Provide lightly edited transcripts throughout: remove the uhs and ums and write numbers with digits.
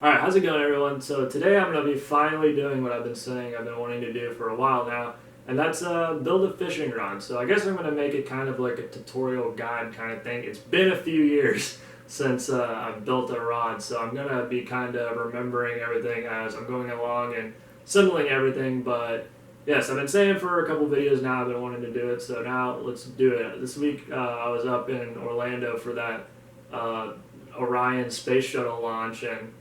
Alright, how's it going everyone? So today I'm going to be finally doing what I've been saying I've been wanting to do for a while now, and that's build a fishing rod. So I guess I'm going to make it kind of like a tutorial guide kind of thing. It's been a few years since I've built a rod, so I'm going to be kind of remembering everything as I'm going along and assembling everything, but yes, I've been saying for a couple videos now I've been wanting to do it, so now let's do it. This week I was up in Orlando for that Orion space shuttle launch, and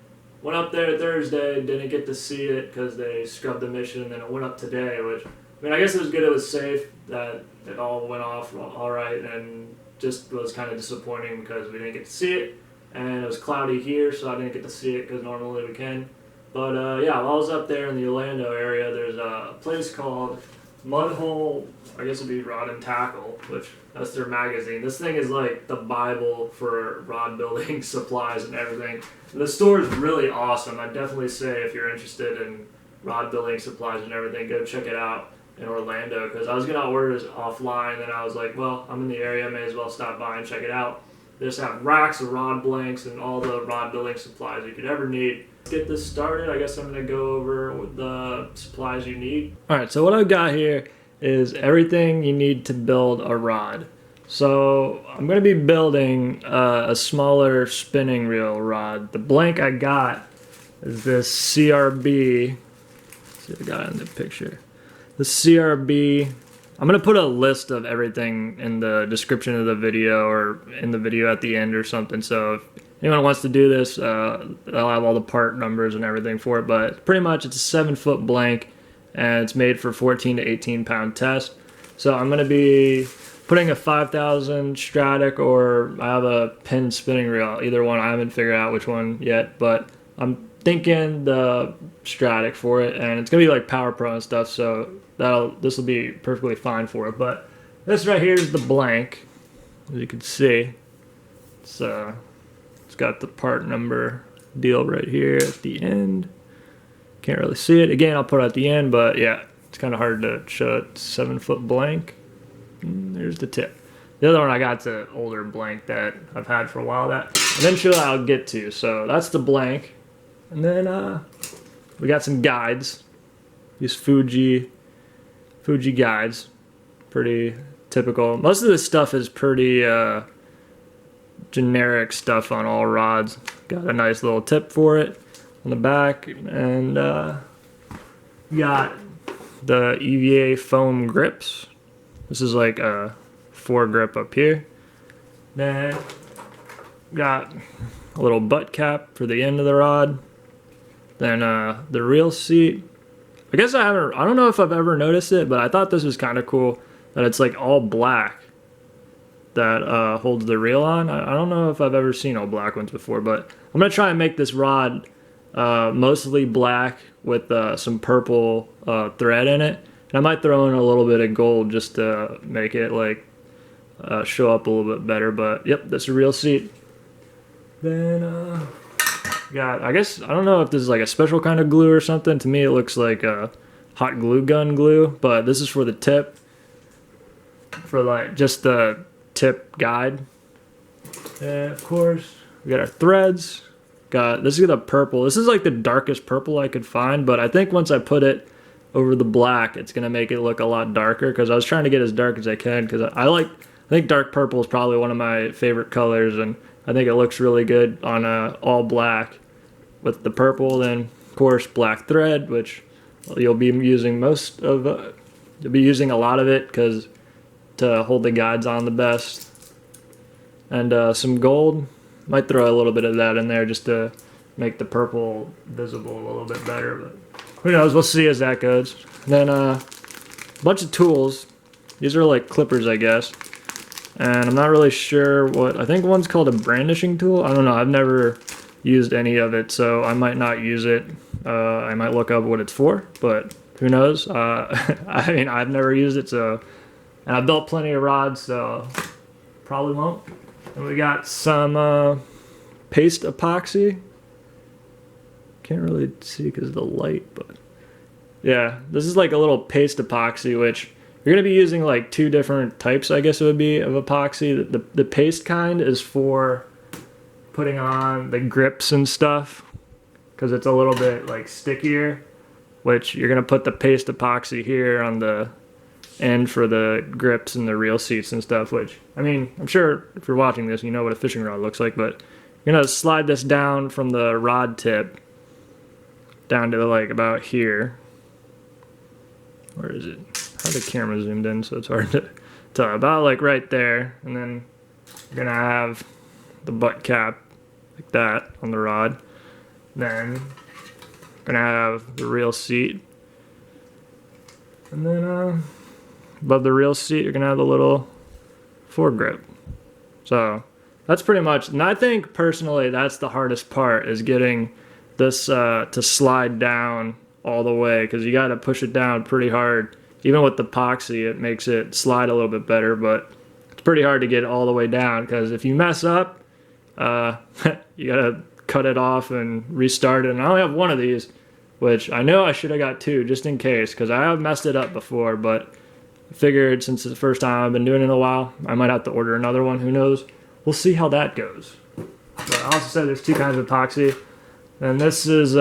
went up there Thursday, didn't get to see it because they scrubbed the mission, and then it went up today, which, I mean, I guess it was good it was safe, that it all went off all right, and just was kind of disappointing because we didn't get to see it, and it was cloudy here, so I didn't get to see it because normally we can. But yeah, while I was up there in the Orlando area, there's a place called Mudhole, I guess it'd be Rod and Tackle, which that's their magazine. This thing is like the Bible for rod building supplies and everything. And the store is really awesome. I'd definitely say if you're interested in rod building supplies and everything, go check it out in Orlando, because I was going to order this offline, and I was like, well, I'm in the area, may as well stop by and check it out. They just have racks of rod blanks and all the rod building supplies you could ever need. Get this started, I guess I'm going to go over the supplies you need. Alright, so what I've got here is everything you need to build a rod. So I'm going to be building a smaller spinning reel rod. The blank I got is this CRB. Let's see if I got it in the picture. The CRB. I'm going to put a list of everything in the description of the video, or in the video at the end or something. So if anyone wants to do this, I'll have all the part numbers and everything for it. But pretty much it's a 7-foot blank, and it's made for 14 to 18 pound test. So I'm going to be putting a 5000 Stratic, or I have a pin spinning reel. Either one, I haven't figured out which one yet, but I'm thinking the Stratic for it, and it's going to be like Power Pro and stuff, so this will be perfectly fine for it. But this right here is the blank, as you can see. It's got the part number deal right here at the end. Can't really see it. Again, I'll put it at the end, but yeah, it's kind of hard to show it. 7-foot blank. And there's the tip. The other one I got's an older blank that I've had for a while, that eventually I'll get to. So that's the blank. And then we got some guides. These Fuji guides. Pretty typical. Most of this stuff is pretty generic stuff on all rods. Got a nice little tip for it on the back, and got the EVA foam grips. This is like a 4-grip up here. Then got a little butt cap for the end of the rod. Then the reel seat. I guess I don't know if I've ever noticed it, but I thought this was kind of cool that it's like all black that holds the reel on. I don't know if I've ever seen all black ones before, but I'm gonna try and make this rod mostly black with some purple thread in it. And I might throw in a little bit of gold just to make it like show up a little bit better. But yep, that's a reel seat. Then got, I guess, I don't know if this is like a special kind of glue or something. To me it looks like a hot glue gun glue, but this is for the tip, for like just the tip guide. And of course we got our threads. This is a purple. This is like the darkest purple I could find, but I think once I put it over the black, it's gonna make it look a lot darker, because I was trying to get as dark as I can, because I think dark purple is probably one of my favorite colors, and I think it looks really good on all black with the purple. Then of course black thread, which you'll be using you'll be using a lot of it because to hold the guides on the best. And some gold. Might throw a little bit of that in there just to make the purple visible a little bit better, but who knows, we'll see as that goes. Then a bunch of tools. These are like clippers, I guess, and I'm not really sure what, I think one's called a brandishing tool. I don't know, I've never used any of it, so I might not use it. I might look up what it's for, but who knows. I mean, I've never used it, so, and I've built plenty of rods, so probably won't. And we got some paste epoxy. Can't really see because of the light, but yeah, this is like a little paste epoxy, which you're going to be using like 2 different types, I guess it would be, of epoxy. The paste kind is for putting on the grips and stuff, because it's a little bit like stickier, which you're gonna put the paste epoxy here on the end for the grips and the reel seats and stuff, which, I mean, I'm sure if you're watching this, you know what a fishing rod looks like, but you're gonna slide this down from the rod tip down to like about here. Where is it? I have the camera zoomed in, so it's hard to tell. About like right there, and then you're gonna have the butt cap like that on the rod. Then you're gonna have the reel seat, and then above the reel seat, you're gonna have the little foregrip. So that's pretty much, and I think personally that's the hardest part, is getting this to slide down all the way, because you got to push it down pretty hard. Even with the epoxy, it makes it slide a little bit better, but it's pretty hard to get it all the way down, because if you mess up, you got to cut it off and restart it. And I only have one of these, which I know I should have got two just in case, because I have messed it up before, but I figured since it's the first time I've been doing it in a while, I might have to order another one. Who knows? We'll see how that goes. But I also said there's two kinds of epoxy, and this is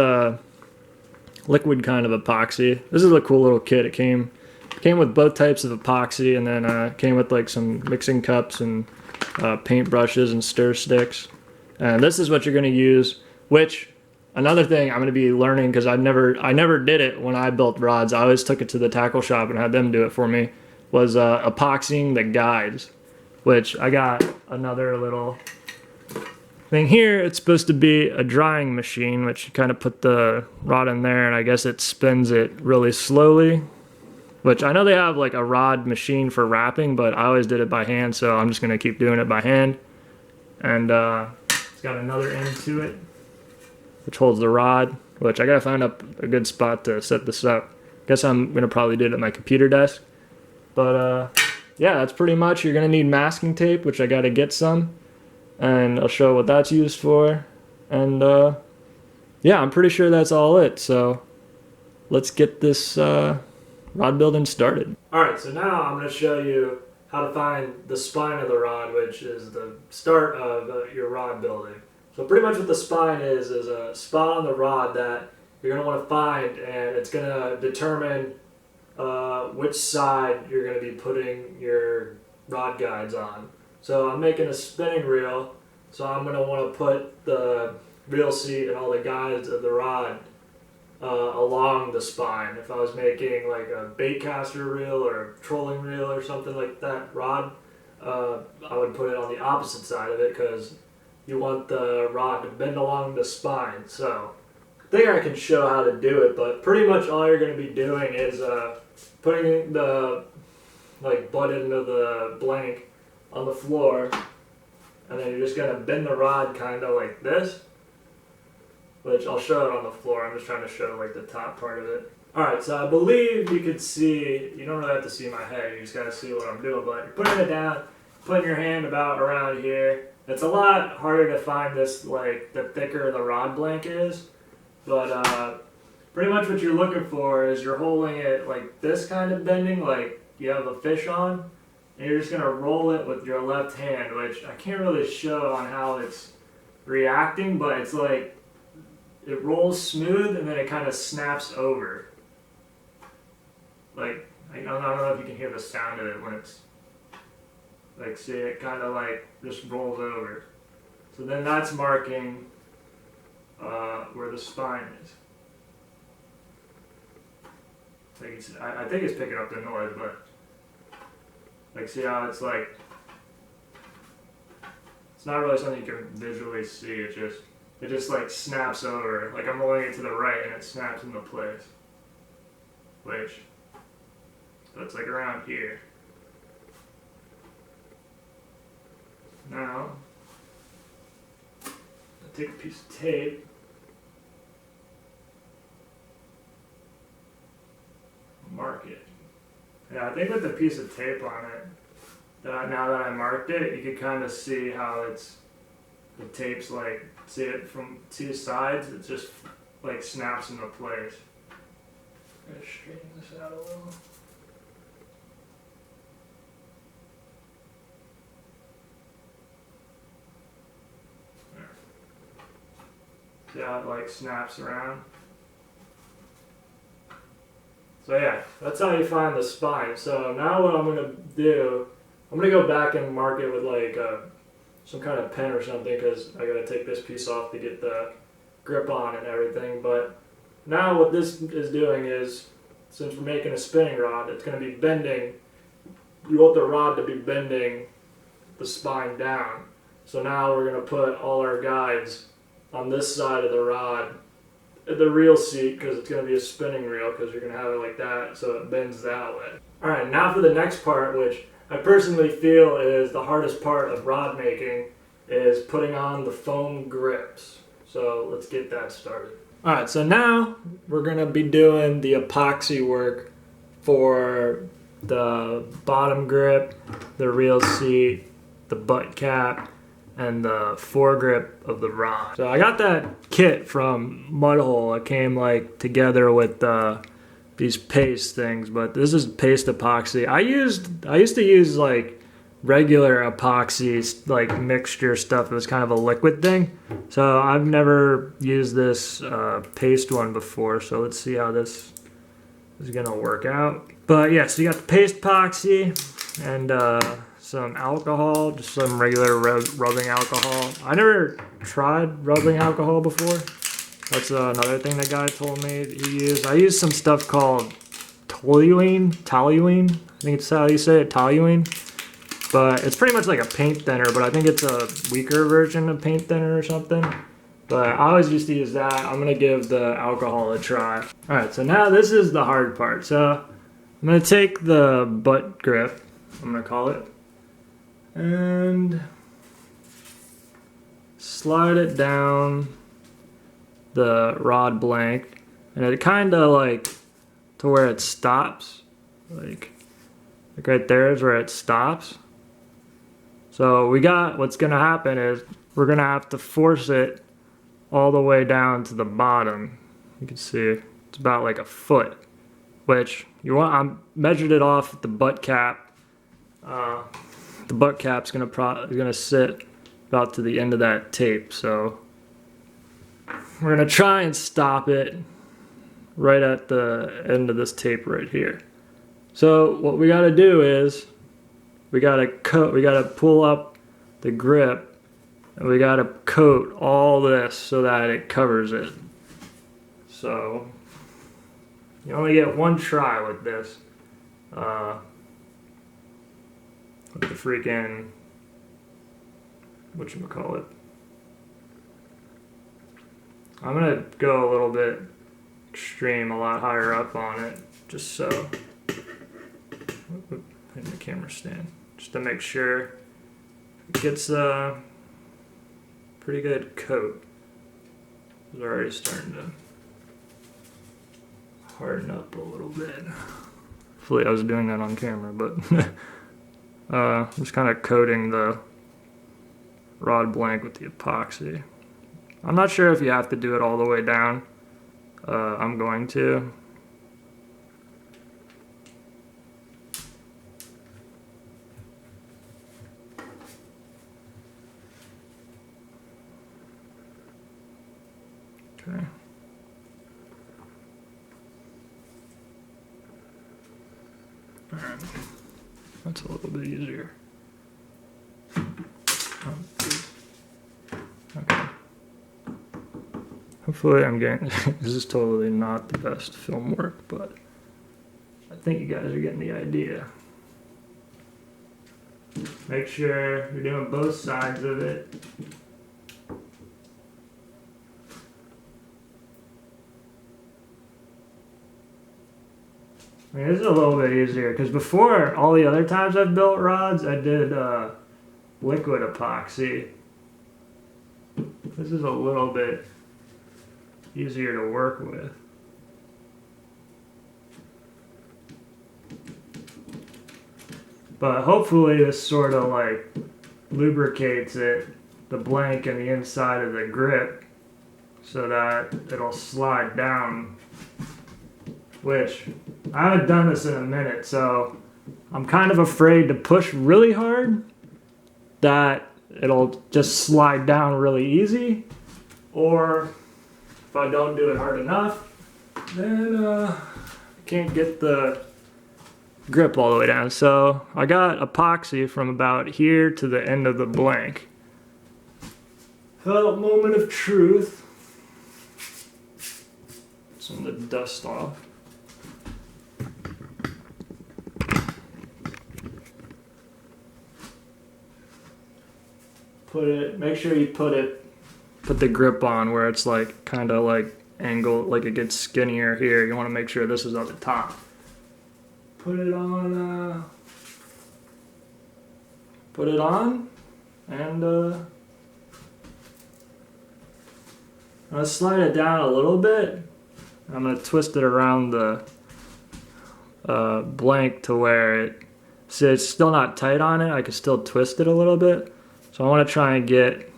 liquid kind of epoxy. This is a cool little kit. It came with both types of epoxy, and then came with like some mixing cups and paint brushes and stir sticks. And this is what you're going to use, which another thing I'm going to be learning, because I never did it when I built rods. I always took it to the tackle shop and had them do it for me, was epoxying the guides, which I got another little thing here. It's supposed to be a drying machine, which you kind of put the rod in there, and I guess it spins it really slowly, which I know they have like a rod machine for wrapping, but I always did it by hand, so I'm just going to keep doing it by hand. And it's got another end to it, which holds the rod, which I gotta find up a good spot to set this up. Guess I'm gonna probably do it at my computer desk. But yeah, that's pretty much. You're gonna need masking tape, which I gotta get some, and I'll show what that's used for. And yeah, I'm pretty sure that's all it. So let's get this rod building started. Alright, so now I'm gonna show you how to find the spine of the rod, which is the start of your rod building. So pretty much what the spine is a spot on the rod that you're going to want to find, and it's going to determine which side you're going to be putting your rod guides on. So I'm making a spinning reel, so I'm going to want to put the reel seat and all the guides of the rod along the spine. If I was making like a bait caster reel or a trolling reel or something like that rod, I would put it on the opposite side of it, because you want the rod to bend along the spine. So I think I can show how to do it, but pretty much all you're going to be doing is putting the like butt end of the blank on the floor, and then you're just going to bend the rod kind of like this, which I'll show it on the floor. I'm just trying to show like the top part of it. Alright, so I believe you could see, you don't really have to see my head, you just got to see what I'm doing, but you're putting it down, putting your hand about around here. It's a lot harder to find this, like, the thicker the rod blank is, but pretty much what you're looking for is you're holding it like this kind of bending, like you have a fish on, and you're just going to roll it with your left hand, which I can't really show on how it's reacting, but it's like it rolls smooth and then it kind of snaps over. Like, I don't know if you can hear the sound of it when it's, like, see, it kind of like just rolls over. So then that's marking where the spine is. I think it's picking up the noise, but like, see how it's like, it's not really something you can visually see. It just like snaps over. Like I'm rolling it to the right and it snaps into place. Which, so it's like around here. Now, I take a piece of tape. Mark it. Yeah, I think with the piece of tape on it, now that I marked it, you can kind of see how the tape's like, see it from two sides, it just like snaps into place. I'm gonna straighten this out a little. See how it like snaps around? So yeah, that's how you find the spine. So now what I'm gonna do, I'm gonna go back and mark it with like some kind of pen or something, because I gotta take this piece off to get the grip on and everything. But now what this is doing is, since we're making a spinning rod, it's gonna be bending. You want the rod to be bending the spine down. So now we're gonna put all our guides on this side of the rod, the reel seat, because it's going to be a spinning reel, because you're going to have it like that so it bends that way. Alright, now for the next part, which I personally feel is the hardest part of rod making, is putting on the foam grips. So let's get that started. Alright, so now we're going to be doing the epoxy work for the bottom grip, the reel seat, the butt cap, and the foregrip of the rod. So I got that kit from Mudhole. It came like together with these paste things, but this is paste epoxy. I used to use like regular epoxy, like mixture stuff. It was kind of a liquid thing. So I've never used this paste one before. So let's see how this is gonna work out. But yeah, so you got the paste epoxy and some alcohol, just some regular rubbing alcohol. I never tried rubbing alcohol before. That's another thing the guy told me he used. I used some stuff called toluene. I think it's how you say it, toluene. But it's pretty much like a paint thinner, but I think it's a weaker version of paint thinner or something. But I always used to use that. I'm gonna give the alcohol a try. All right, so now this is the hard part. So I'm gonna take the butt grip, I'm gonna call it, and slide it down the rod blank, and it kind of like to where it stops, like right there is where it stops. So what's gonna happen is we're gonna have to force it all the way down to the bottom. You can see it's about like a foot, which I measured it off at the butt cap. The butt cap's gonna sit about to the end of that tape, so we're gonna try and stop it right at the end of this tape right here. So what we gotta do is we gotta pull up the grip, and we gotta coat all this so that it covers it. So you only get one try with this. With the freaking, whatchamacallit. I'm gonna go a little bit extreme, a lot higher up on it, just so, in the camera stand, just to make sure it gets a pretty good coat. It's already starting to harden up a little bit. Hopefully I was doing that on camera, but I'm just kind of coating the rod blank with the epoxy. I'm not sure if you have to do it all the way down. I'm going to. Okay. All right. That's a little bit easier. Okay. Hopefully I'm getting, this is totally not the best film work, but I think you guys are getting the idea. Make sure you're doing both sides of it. I mean, this is a little bit easier, because before, all the other times I've built rods, I did liquid epoxy. This is a little bit easier to work with. But hopefully this sort of like lubricates it, the blank and the inside of the grip, so that it'll slide down, which I haven't done this in a minute, so I'm kind of afraid to push really hard that it'll just slide down really easy, or if I don't do it hard enough, then I can't get the grip all the way down. So I got epoxy from about here to the end of the blank. So, moment of truth. Some of the dust off. Make sure you put the grip on where it's like kind of like angled, like it gets skinnier here. You want to make sure this is at the top. Put it on, and I'm gonna slide it down a little bit. I'm gonna twist it around the blank to where it's still not tight on it. I can still twist it a little bit. So I want to try and get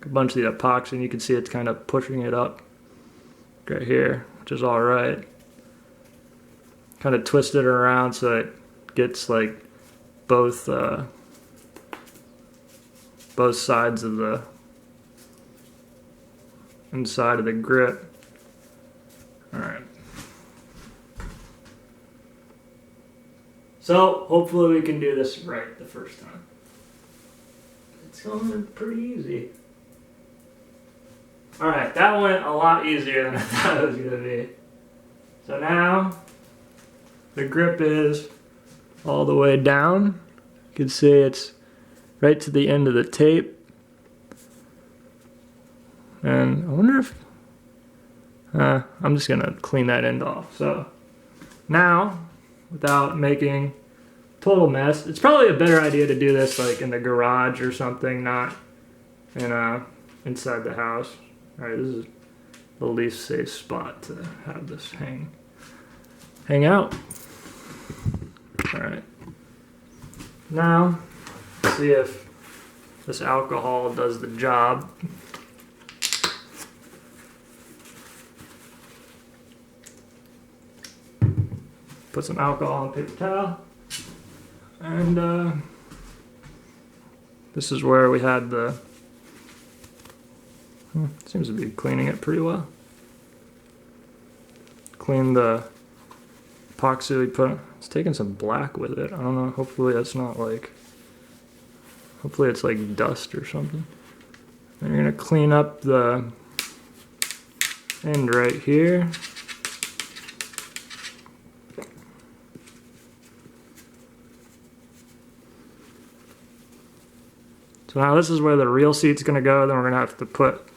a bunch of the epoxy, and you can see it's kind of pushing it up right here, which is all right. Kind of twist it around so it gets like both sides of the inside of the grip. All right. So hopefully we can do this right the first time. It's going pretty easy. Alright, that went a lot easier than I thought it was going to be. So now, the grip is all the way down. You can see it's right to the end of the tape. And I wonder if... I'm just going to clean that end off. So now, without making total mess, it's probably a better idea to do this like in the garage or something, not in inside the house. All right, this is the least safe spot to have this hang out. All right, now let's see if this alcohol does the job. Put some alcohol on paper towel. And this is where we had the, seems to be cleaning it pretty well. Clean the epoxy we put, it's taking some black with it. I don't know, hopefully that's not like, hopefully it's like dust or something. And you're gonna clean up the end right here. So now this is where the real seat's going to go. Then we're going to have to put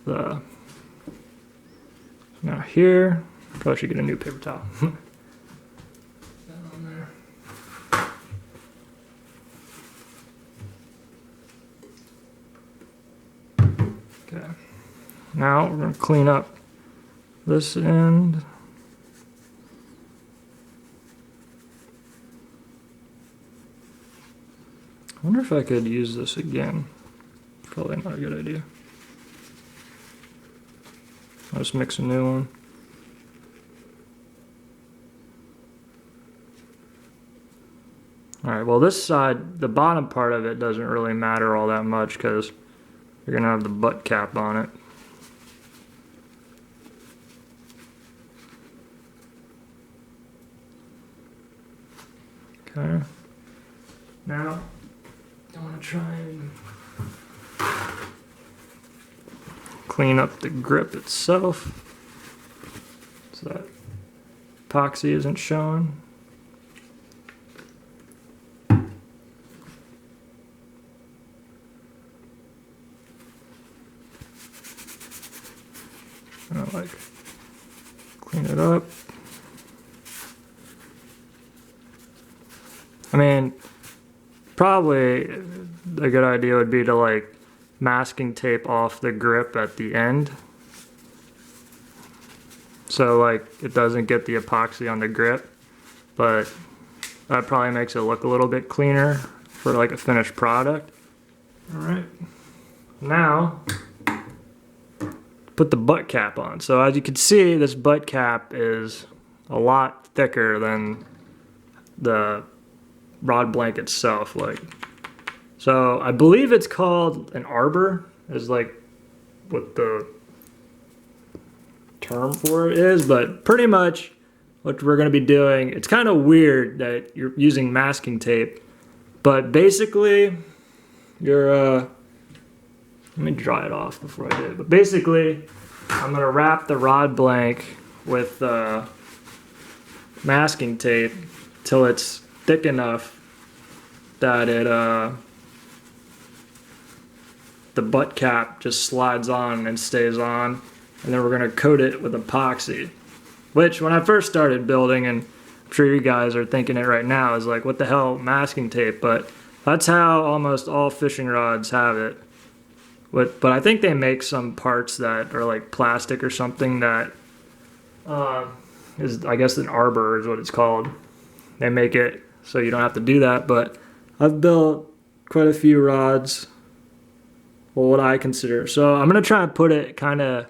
the... Now here, probably should get a new paper towel. That on there. Okay. Now we're going to clean up this end. I wonder if I could use this again. Probably not a good idea. I'll just mix a new one. Alright, well this side, the bottom part of it doesn't really matter all that much because you're going to have the butt cap on it. Okay. Now, I want to try and clean up the grip itself so that epoxy isn't showing. Like clean it up. I mean, probably a good idea would be to like masking tape off the grip at the end, so like it doesn't get the epoxy on the grip, but that probably makes it look a little bit cleaner for like a finished product. Alright, now put the butt cap on. So as you can see, this butt cap is a lot thicker than the rod blank itself. Like, so I believe it's called an arbor, is like what the term for it is, but pretty much what we're going to be doing, it's kind of weird that you're using masking tape, but basically you're, let me dry it off before I do it, but basically I'm going to wrap the rod blank with masking tape till it's thick enough that it, the butt cap just slides on and stays on, and then we're going to coat it with epoxy. Which, when I first started building, and I'm sure you guys are thinking it right now, is like, what the hell, masking tape? But that's how almost all fishing rods have it. But I think they make some parts that are like plastic or something that is, I guess, an arbor is what it's called. They make it so you don't have to do that. But I've built quite a few rods, well, what I consider. So I'm going to try and put it kind of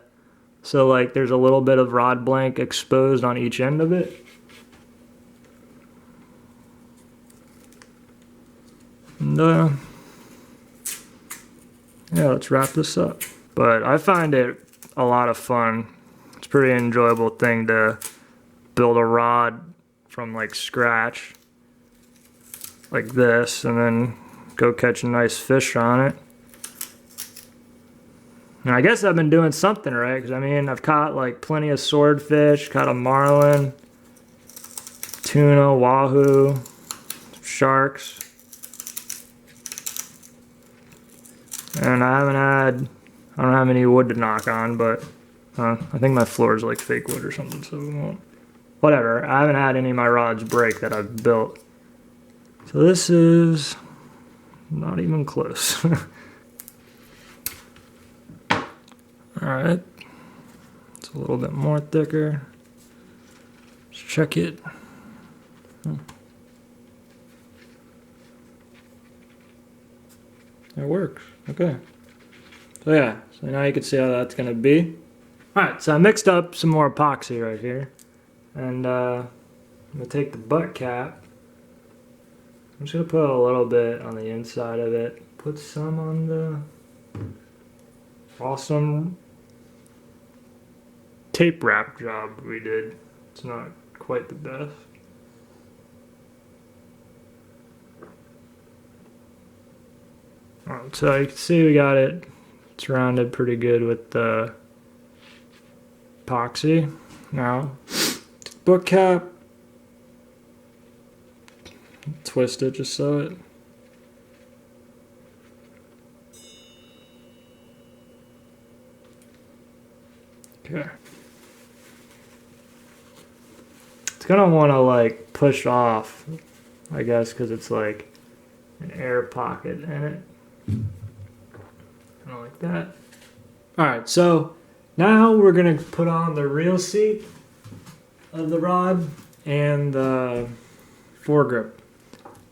so like there's a little bit of rod blank exposed on each end of it. And yeah, let's wrap this up. But I find it a lot of fun. It's a pretty enjoyable thing to build a rod from like scratch like this and then go catch a nice fish on it. And I guess I've been doing something right, because I mean, I've caught like plenty of swordfish, caught a marlin, tuna, wahoo, sharks. And I don't have any wood to knock on, but I think my floor is like fake wood or something, so we won't. Whatever, I haven't had any of my rods break that I've built. So this is not even close. Alright, it's a little bit more thicker. Let's check it. It works, okay. So yeah, so now you can see how that's gonna be. Alright, so I mixed up some more epoxy right here. And I'm gonna take the butt cap. I'm just gonna put a little bit on the inside of it. Put some on the awesome tape wrap job we did. It's not quite the best. Alright, so you can see we got it surrounded pretty good with the epoxy. Now, book cap, twist it just so it. Okay. It's gonna want to like push off, I guess, because it's like an air pocket in it. Kind of like that. Alright, so now we're gonna put on the reel seat of the rod and the foregrip.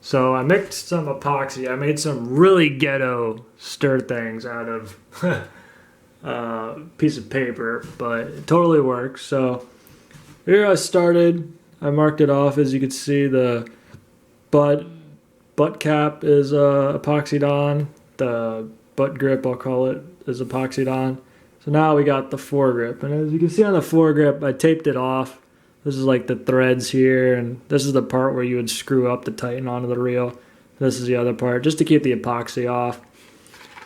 So I mixed some epoxy. I made some really ghetto stir things out of piece of paper, but it totally works. So here I started. I marked it off. As you can see, the butt cap is epoxied on. The butt grip, I'll call it, is epoxied on. So now we got the foregrip, and as you can see on the foregrip, I taped it off. This is like the threads here, and this is the part where you would screw up to tighten onto the reel. This is the other part, just to keep the epoxy off.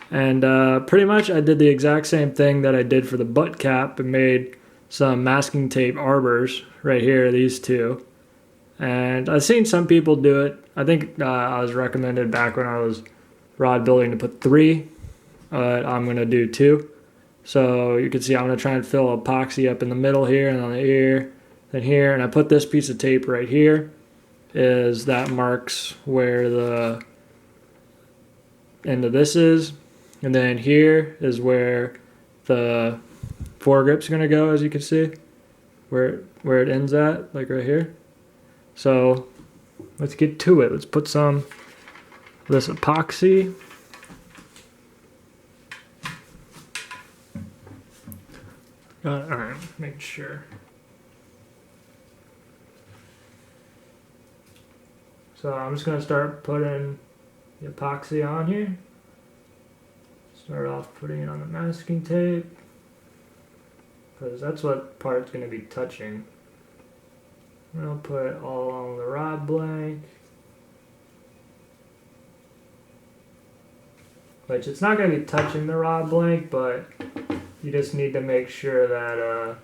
And pretty much I did the exact same thing that I did for the butt cap and made some masking tape arbors right here, these two. And I've seen some people do it. I think I was recommended back when I was rod building to put 3, but I'm going to do 2. So you can see I'm going to try and fill epoxy up in the middle here and on the ear, then here. And I put this piece of tape right here, is that marks where the end of this is. And then here is where the foregrip's going to go, as you can see, where it ends at, like right here. So let's get to it. Let's put some of this epoxy. Alright, make sure. So I'm just going to start putting the epoxy on here. Start off putting it on the masking tape. because that's what part's going to be touching. And I'll put it all along the rod blank. Which it's not going to be touching the rod blank, but you just need to make sure that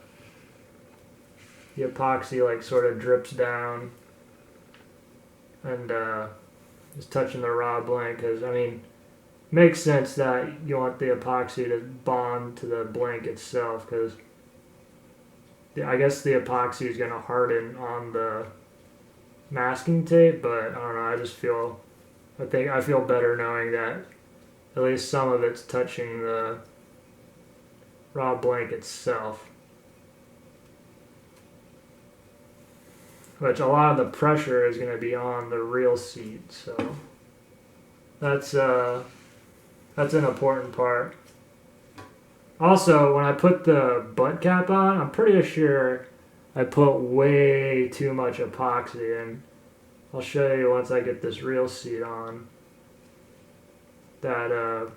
the epoxy like sort of drips down and is touching the rod blank, because I mean, makes sense that you want the epoxy to bond to the blank itself, because I guess the epoxy is going to harden on the masking tape, but I don't know, I feel better knowing that at least some of it's touching the rod blank itself. Which a lot of the pressure is going to be on the reel seat, so that's an important part. Also, when I put the butt cap on, I'm pretty sure I put way too much epoxy, and I'll show you once I get this reel seat on that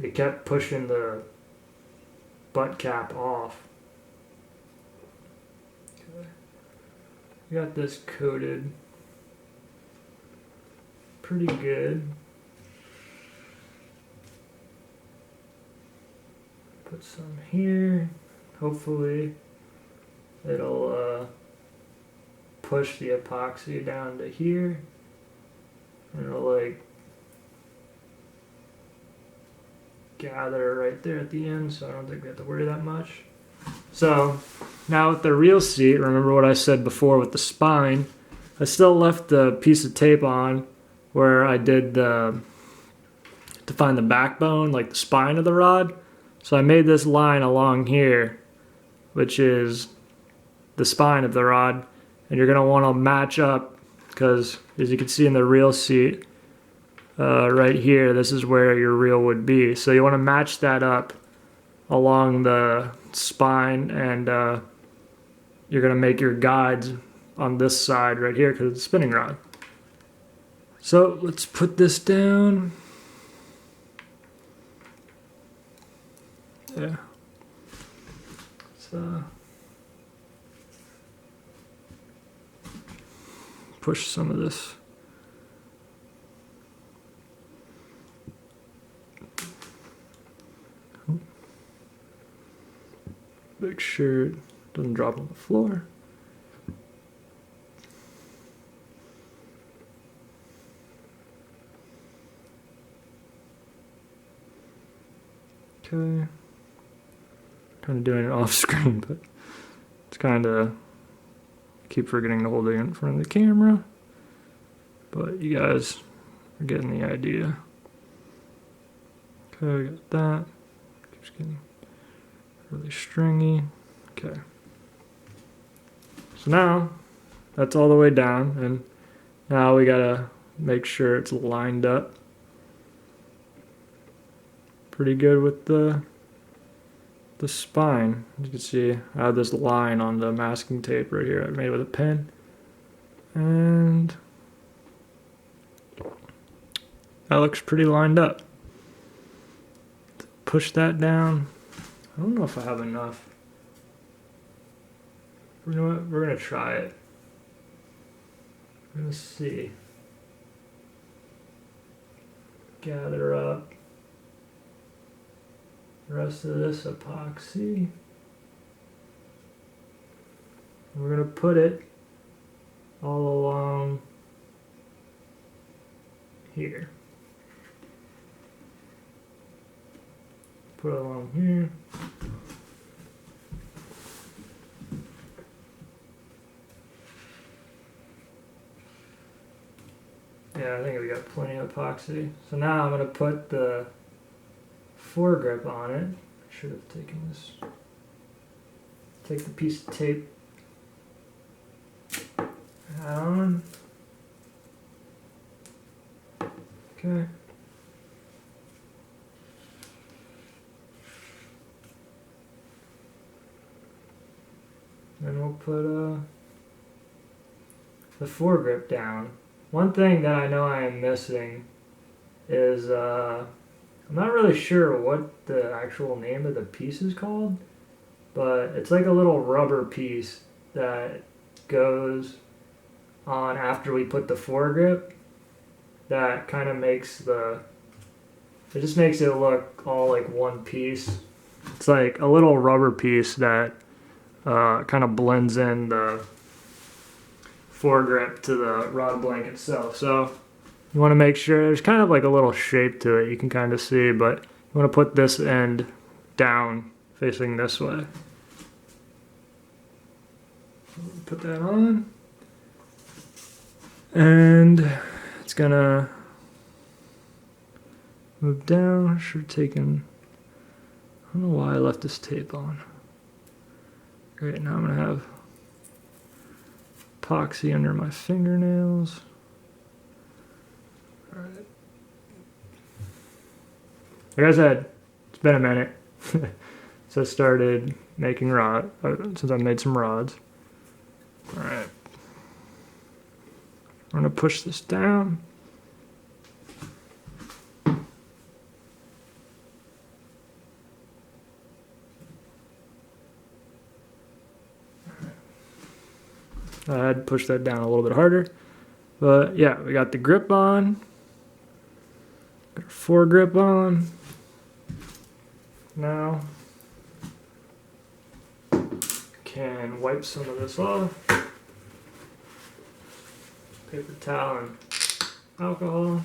it kept pushing the butt cap off. Okay. Got this coated pretty good. Put some here. Hopefully it'll push the epoxy down to here, and it'll like gather right there at the end, so I don't think we have to worry that much. So now with the reel seat, remember what I said before with the spine, I still left the piece of tape on where I did to find the backbone, like the spine of the rod. So I made this line along here, which is the spine of the rod, and you're going to want to match up, because as you can see in the reel seat, right here, this is where your reel would be. So you want to match that up along the spine, and you're going to make your guides on this side right here because it's a spinning rod. So let's put this down. Yeah. So push some of this. Make sure it doesn't drop on the floor. Okay. Kind of doing it off screen, but it's kind of, keep forgetting to hold it in front of the camera. But you guys are getting the idea. Okay, we got that. Keeps getting really stringy. Okay. So now that's all the way down, and now we gotta make sure it's lined up pretty good with the spine. As you can see, I have this line on the masking tape right here I made with a pen, and that looks pretty lined up. Push that down. I don't know if I have enough. You know what? We're gonna try it. We're gonna see. Gather up the rest of this epoxy. We're gonna put it all along here. Put it along here. Yeah, I think we got plenty of epoxy. So now I'm going to put the foregrip on it. I should have taken this. Take the piece of tape down. Okay. Then we'll put the foregrip down. One thing that I know I am missing is I'm not really sure what the actual name of the piece is called. but it's like a little rubber piece that goes on after we put the foregrip. That kind of makes it just makes it look all like one piece. It's like a little rubber piece that kind of blends in the foregrip to the rod blank itself. So you want to make sure there's kind of like a little shape to it, you can kind of see, but you want to put this end down facing this way. Put that on, and it's gonna move down. Should have taken, I don't know why I left this tape on. Great, now I'm gonna have epoxy under my fingernails. Alright. Like I said, it's been a minute since I started making since I made some rods. Alright. I'm gonna push this down. I had to push that down a little bit harder, but yeah, we got the grip on, got our foregrip on. Now, can wipe some of this off. Paper towel and alcohol.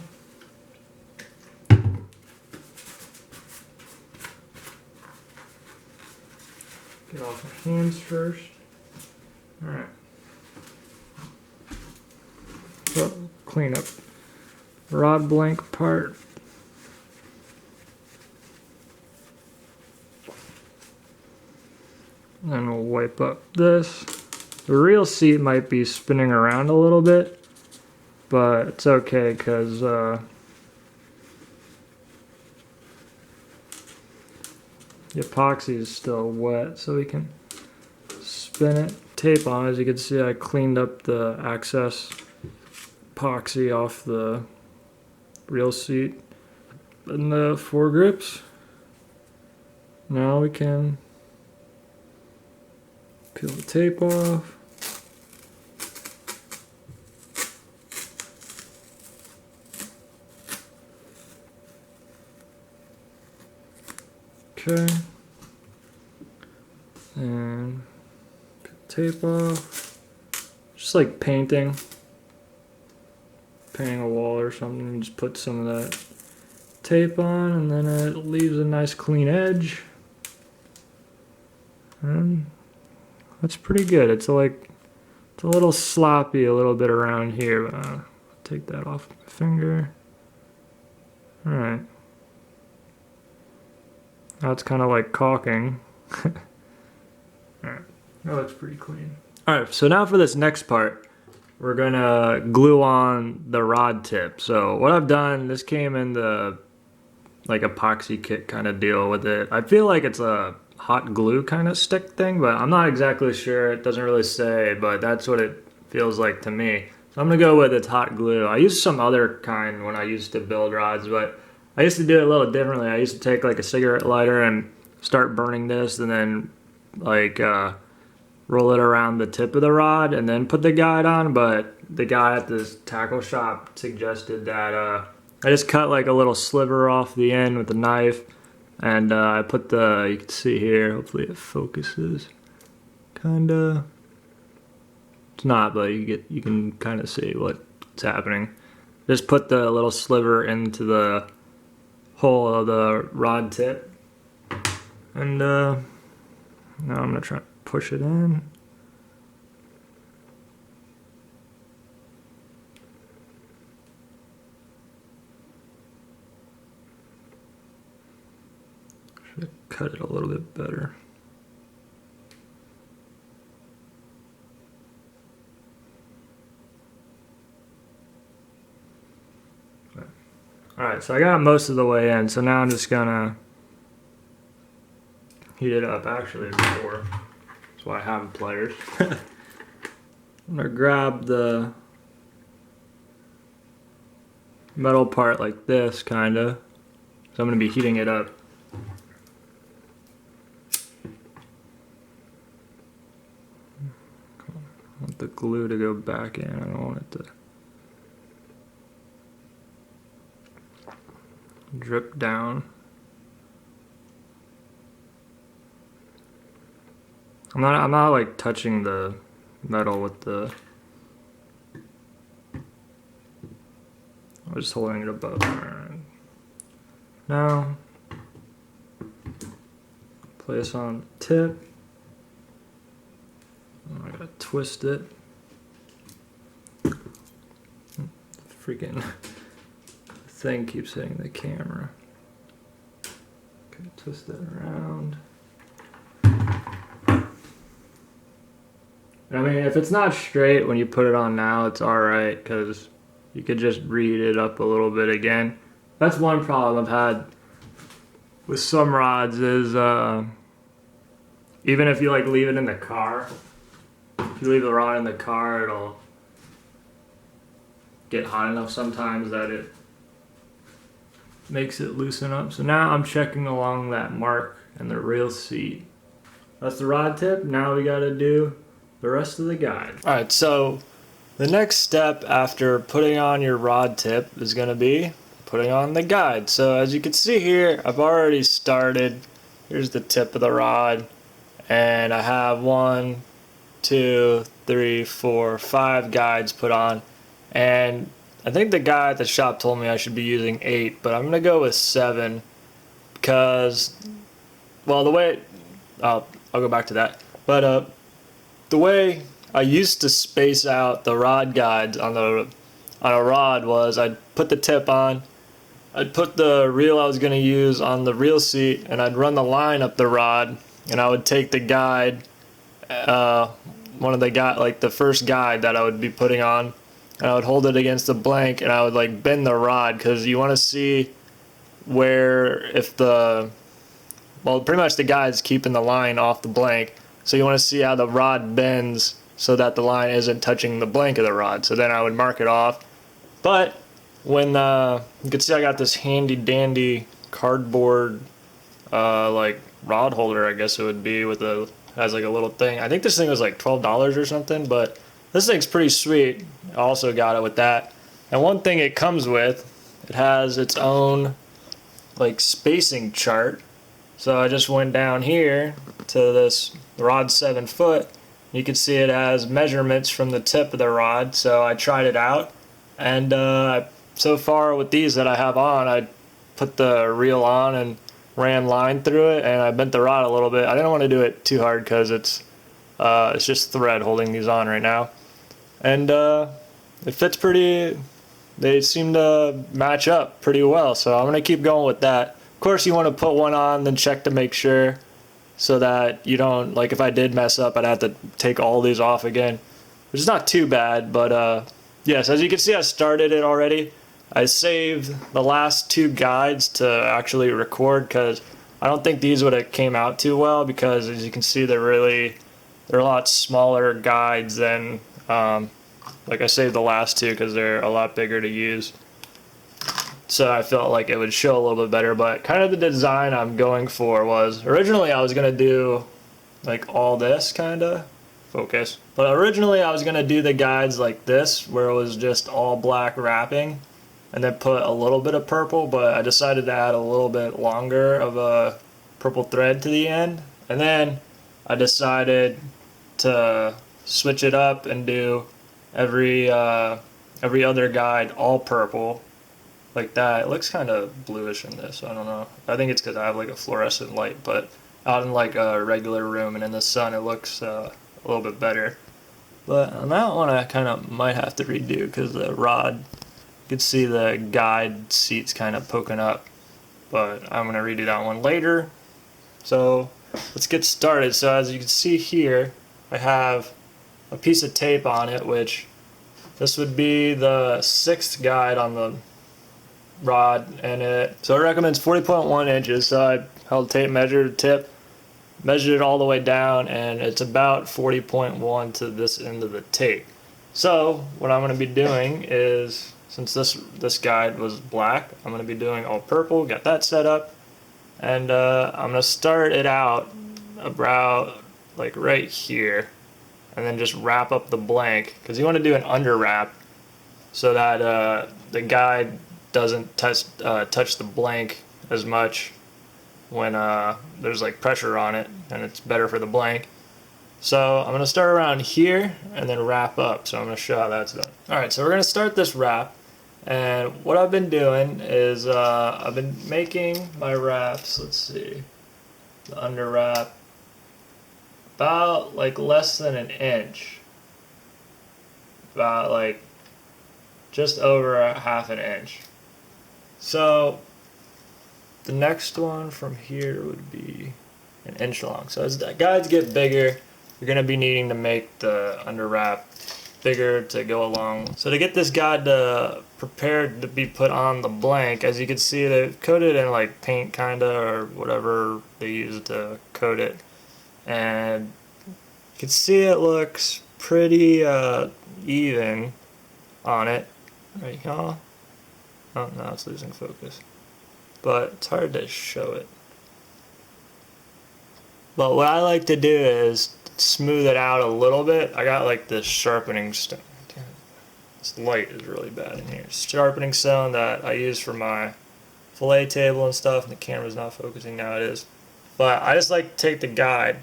Get off my hands first. All right. So clean up rod blank part. Then we'll wipe up this. The real seat might be spinning around a little bit, but it's okay because the epoxy is still wet, so we can spin it. Tape on. As you can see, I cleaned up the excess epoxy off the real seat and the foregrips. Now we can peel the tape off. Okay. And peel the tape off. Just like painting a wall or something. You just put some of that tape on, and then it leaves a nice clean edge. And that's pretty good. It's a little sloppy a little bit around here, but I'll take that off my finger. All right. Now it's kind of like caulking. All right. That looks pretty clean. All right. So now for this next part, we're gonna glue on the rod tip. So what I've done, this came in the like epoxy kit kind of deal with it. I feel like it's a hot glue kind of stick thing, but I'm not exactly sure. It doesn't really say, but that's what it feels like to me. So I'm gonna go with it's hot glue. I used some other kind when I used to build rods, but I used to do it a little differently. I used to take like a cigarette lighter and start burning this, and then like roll it around the tip of the rod and then put the guide on. But the guy at this tackle shop suggested that I just cut like a little sliver off the end with a knife, and I put you can see here, hopefully it focuses, kinda, it's not, but you can kind of see what's happening. Just put the little sliver into the hole of the rod tip, and now I'm gonna try to push it in. Should have cut it a little bit better. Alright, so I got most of the way in, so now I'm just gonna heat it up actually before. That's why I have pliers. I'm gonna grab the metal part like this, kinda. So I'm gonna be heating it up. want the glue to go back in. I don't want it to drip down. I'm not like touching the metal with the, I'm just holding it above. Alright. Now place on the tip. I gotta twist it. Freaking thing keeps hitting the camera. Okay, twist that around. I mean, if it's not straight when you put it on now, it's alright, because you could just read it up a little bit again. That's one problem I've had with some rods is, even if you like leave it in the car, if you leave the rod in the car, it'll get hot enough sometimes that it makes it loosen up. So now I'm checking along that mark and the rail seat. That's the rod tip. Now we gotta do the rest of the guide. Alright, so the next step after putting on your rod tip is gonna be putting on the guide. So as you can see here, I've already started. Here's the tip of the rod, and I have 1, 2, 3, 4, 5 guides put on, and I think the guy at the shop told me I should be using 8, but I'm gonna go with 7 because, well, the way I'll go back to that, but the way I used to space out the rod guides on a rod was I'd put the tip on, I'd put the reel I was gonna use on the reel seat, and I'd run the line up the rod, and I would take the guide, one of the like the first guide that I would be putting on, and I would hold it against the blank, and I would like bend the rod, because you want to see where, if the, well, pretty much the guide's keeping the line off the blank, so you want to see how the rod bends so that the line isn't touching the blank of the rod. So then I would mark it off. But when you can see I got this handy dandy cardboard like rod holder, I guess it would be, with a, has like a little thing. I think this thing was like $12 or something, but this thing's pretty sweet. I also got it with that. And one thing it comes with, it has its own like spacing chart. So I just went down here to this rod 7 foot. You can see it has measurements from the tip of the rod. So I tried it out, and so far with these that I have on, I put the reel on and ran line through it, and I bent the rod a little bit. I didn't want to do it too hard because it's just thread holding these on right now, and it fits pretty. They seem to match up pretty well, so I'm gonna keep going with that. Of course, you want to put one on, then check to make sure, so that you don't, like, if I did mess up, I'd have to take all these off again, which is not too bad. But yes, as you can see, I started it already. I saved the last 2 guides to actually record, because I don't think these would have came out too well, because as you can see, they're a lot smaller guides than, like, I saved the last 2 because they're a lot bigger to use. So I felt like it would show a little bit better. But kind of the design I'm going for was, originally I was going to do like all this kind of focus, but originally I was going to do the guides like this, where it was just all black wrapping and then put a little bit of purple, but I decided to add a little bit longer of a purple thread to the end. And then I decided to switch it up and do every other guide all purple, like that. It looks kind of bluish in this, I don't know. I think it's because I have like a fluorescent light, but out in like a regular room and in the sun it looks a little bit better. But on that one I kind of might have to redo, because the rod, you can see the guide seats kind of poking up, but I'm going to redo that one later. So let's get started. So as you can see here, I have a piece of tape on it, which this would be the 6th guide on the rod, and it recommends 40.1 inches. So I held tape measure, tip, measured it all the way down, and it's about 40.1 to this end of the tape. So what I'm going to be doing is, since this guide was black, I'm going to be doing all purple. Got that set up, and I'm going to start it out about like right here, and then just wrap up the blank, because you want to do an under wrap so that the guide doesn't touch the blank as much when there's like pressure on it, and it's better for the blank. So I'm going to start around here and then wrap up. So I'm going to show how that's done. Alright, so we're going to start this wrap. And what I've been doing is I've been making my wraps, let's see, the under wrap, about like less than an inch. About like just over a half an inch. So the next one from here would be an inch long. So as the guides get bigger, you're going to be needing to make the under wrap bigger to go along. So to get this guide prepared to be put on the blank, as you can see, they've coated in like paint kinda, or whatever they use to coat it. And you can see it looks pretty even on it. Right, y'all? Oh, now it's losing focus. But it's hard to show it. But what I like to do is smooth it out a little bit. I got like this sharpening stone. Damn, this light is really bad in here. Sharpening stone that I use for my fillet table and stuff, and the camera's not focusing. Now it is. But I just like to take the guide,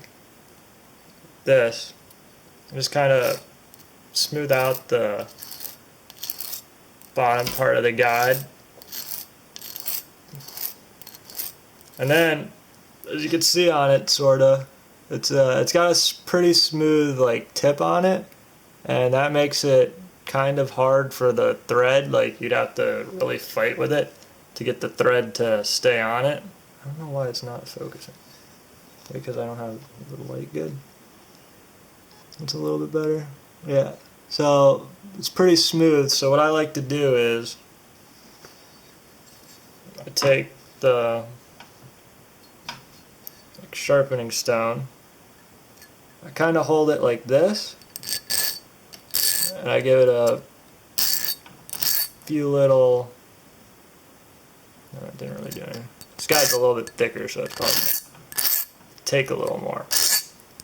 this, and just kind of smooth out the bottom part of the guide. And then, as you can see on it, sorta, it's got a pretty smooth like tip on it, and that makes it kind of hard for the thread. Like you'd have to really fight with it to get the thread to stay on it. I don't know why it's not focusing. Because I don't have the light good. It's a little bit better. Yeah. So it's pretty smooth. So what I like to do is I take the sharpening stone. I kind of hold it like this, and I give it a few little. No, it didn't really do anything. This guy's a little bit thicker, so it's probably take a little more.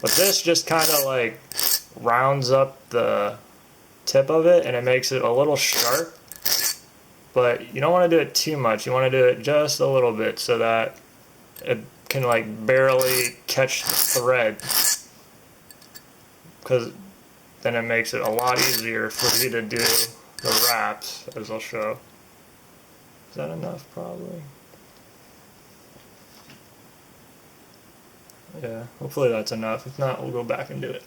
But this just kind of like rounds up the tip of it, and it makes it a little sharp. But you don't want to do it too much. You want to do it just a little bit so that it can like barely catch the thread, because then it makes it a lot easier for you to do the wraps, as I'll show. Is that enough? Probably. Yeah, hopefully that's enough. If not, we'll go back and do it.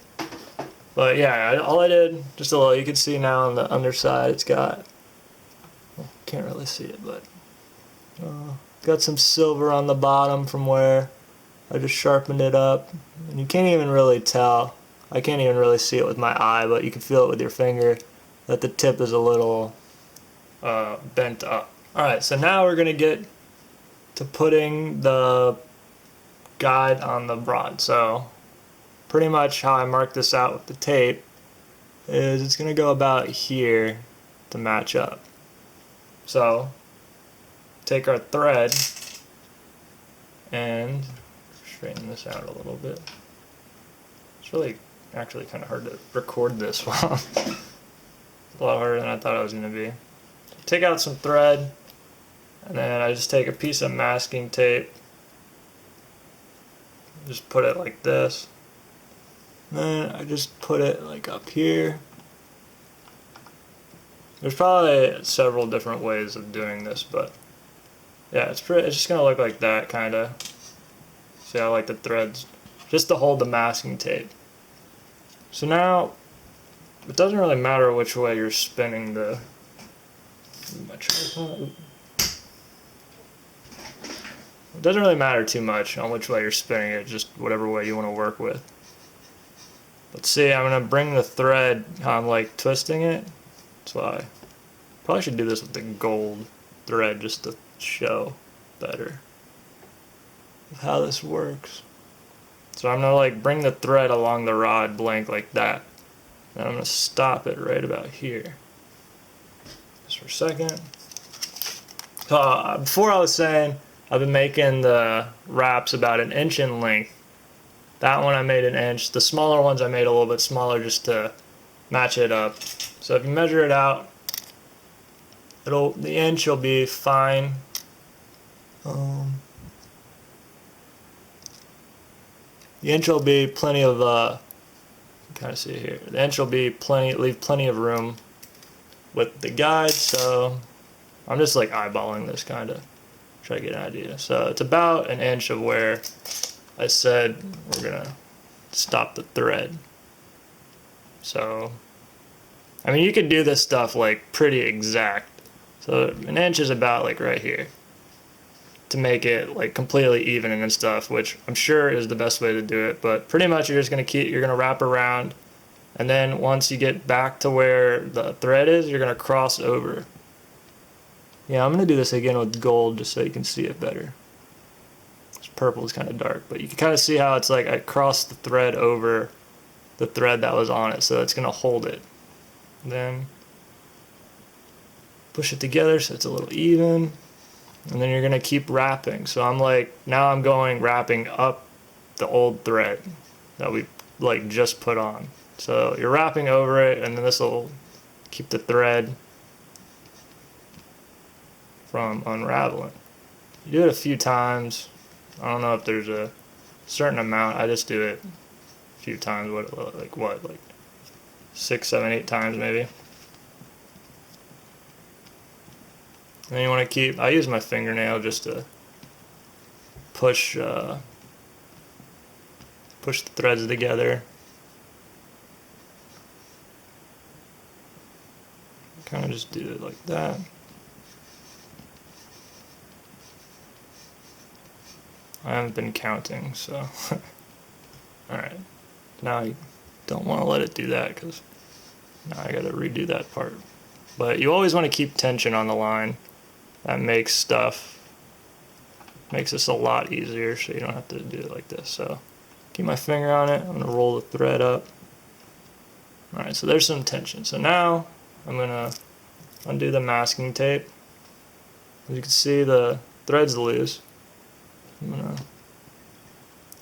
But yeah, all I did, just a little, you can see now on the underside it's got, well, can't really see it, but got some silver on the bottom from where I just sharpened it up. And you can't even really tell. I can't even really see it with my eye, but you can feel it with your finger that the tip is a little bent up. Alright, so now we're going to get to putting the guide on the rod. So pretty much how I mark this out with the tape is it's going to go about here to match up. So take our thread and straighten this out a little bit. It's really actually kind of hard to record this one. It's a lot harder than I thought it was going to be. Take out some thread, and then I just take a piece of masking tape, just put it like this, and then I just put it like up here. There's probably several different ways of doing this, but yeah, it's just gonna look like that, kinda. See how like the threads, just to hold the masking tape. So now, it doesn't really matter which way you're spinning the tripod. It doesn't really matter too much on which way you're spinning it, just whatever way you want to work with. Let's see, I'm gonna bring the thread, how I'm like twisting it. That's why. Probably should do this with the gold thread just to show better how this works. So I'm gonna like bring the thread along the rod blank like that. And I'm gonna stop it right about here. Just for a second. Before I was saying I've been making the wraps about an inch in length. That one I made an inch. The smaller ones I made a little bit smaller just to match it up. So if you measure it out, the inch will be fine. The inch will be plenty of, kind of see it here. The inch will be leave plenty of room with the guide. So I'm just like eyeballing this kind of, try to get an idea. So it's about an inch of where I said we're gonna stop the thread. So, I mean, you could do this stuff like pretty exact. So an inch is about like right here to make it like completely even and stuff, which I'm sure is the best way to do it. But pretty much you're just gonna wrap around, and then once you get back to where the thread is, you're gonna cross over. Yeah, I'm gonna do this again with gold just so you can see it better. This purple is kind of dark, but you can kind of see how it's like I crossed the thread over the thread that was on it, so it's gonna hold it. Then push it together so it's a little even, and then you're gonna keep wrapping. So I'm like, now I'm going wrapping up the old thread that we like just put on. So you're wrapping over it, and then this will keep the thread from unraveling. You do it a few times. I don't know if there's a certain amount. I just do it a few times. Like 6, 7, 8 times maybe. And then you want to keep, I use my fingernail just to push the threads together. Kind of just do it like that. I haven't been counting, so. Alright. Now I don't want to let it do that because now I gotta redo that part. But you always want to keep tension on the line. That makes this a lot easier, so you don't have to do it like this. So keep my finger on it. I'm gonna roll the thread up. Alright, so there's some tension. So now I'm gonna undo the masking tape. As you can see, the thread's loose. I'm gonna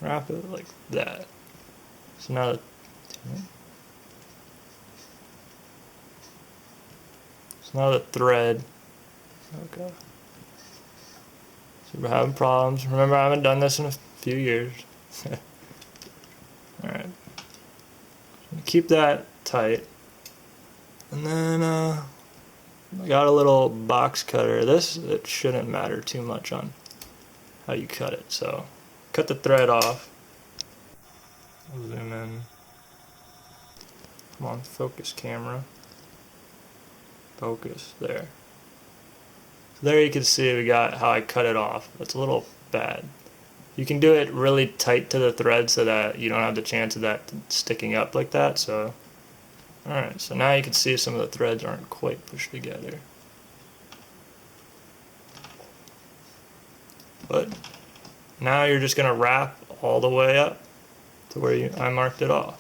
wrap it like that. So now the thread. Okay. So we're having problems. Remember, I haven't done this in a few years. Alright. Keep that tight. And then I got a little box cutter. It shouldn't matter too much on how you cut it. So cut the thread off. I'll zoom in. Come on, focus camera. Focus, there. So there you can see we got how I cut it off. That's a little bad. You can do it really tight to the thread so that you don't have the chance of that sticking up like that. So, alright, so now you can see some of the threads aren't quite pushed together. But now you're just going to wrap all the way up to where I marked it off.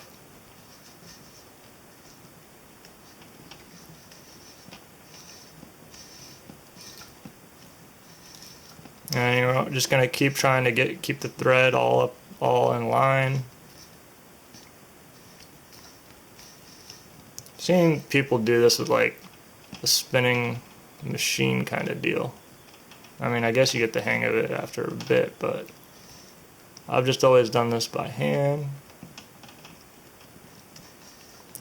And you're just going to keep trying to keep the thread all in line. I've seen people do this with like a spinning machine kind of deal. I mean, I guess you get the hang of it after a bit, but I've just always done this by hand.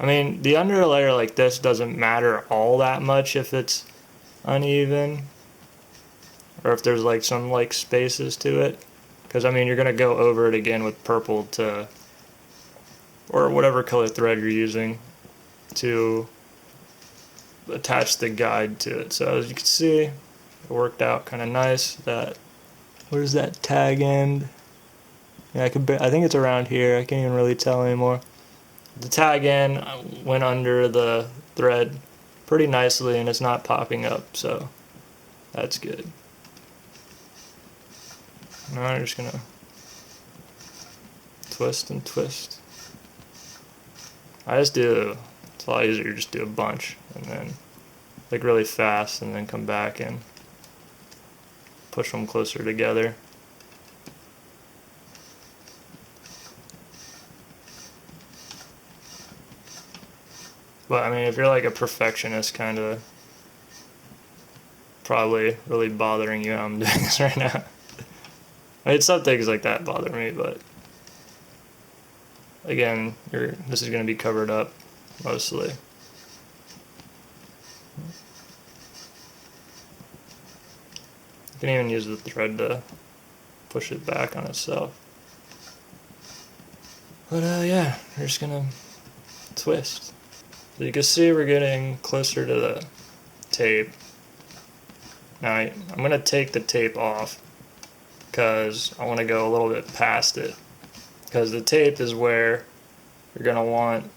I mean, the underlayer like this doesn't matter all that much if it's uneven, or if there's like some like spaces to it, because I mean you're gonna go over it again with purple or whatever color thread you're using to attach the guide to it. So as you can see, it worked out kind of nice. Where's that tag end? Yeah, I think it's around here. I can't even really tell anymore. The tag end went under the thread pretty nicely, and it's not popping up, so that's good. Now I'm just gonna twist and twist. It's a lot easier, just do a bunch and then like really fast, and then come back and push them closer together. But I mean, if you're like a perfectionist, kind of probably really bothering you how I'm doing this right now. I mean, some things like that bother me, but again, this is going to be covered up mostly. You can even use the thread to push it back on itself. But yeah, we're just gonna twist. So you can see we're getting closer to the tape. Now I'm gonna take the tape off because I want to go a little bit past it, because the tape is where you're gonna want.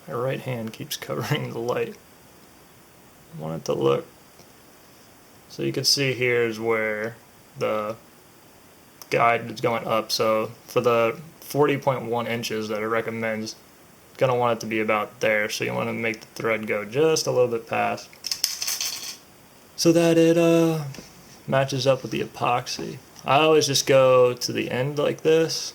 My right hand keeps covering the light. I want it to look. So you can see here is where the guide is going up. So for the 40.1 inches that it recommends, it's going to want it to be about there. So you want to make the thread go just a little bit past so that it matches up with the epoxy. I always just go to the end like this.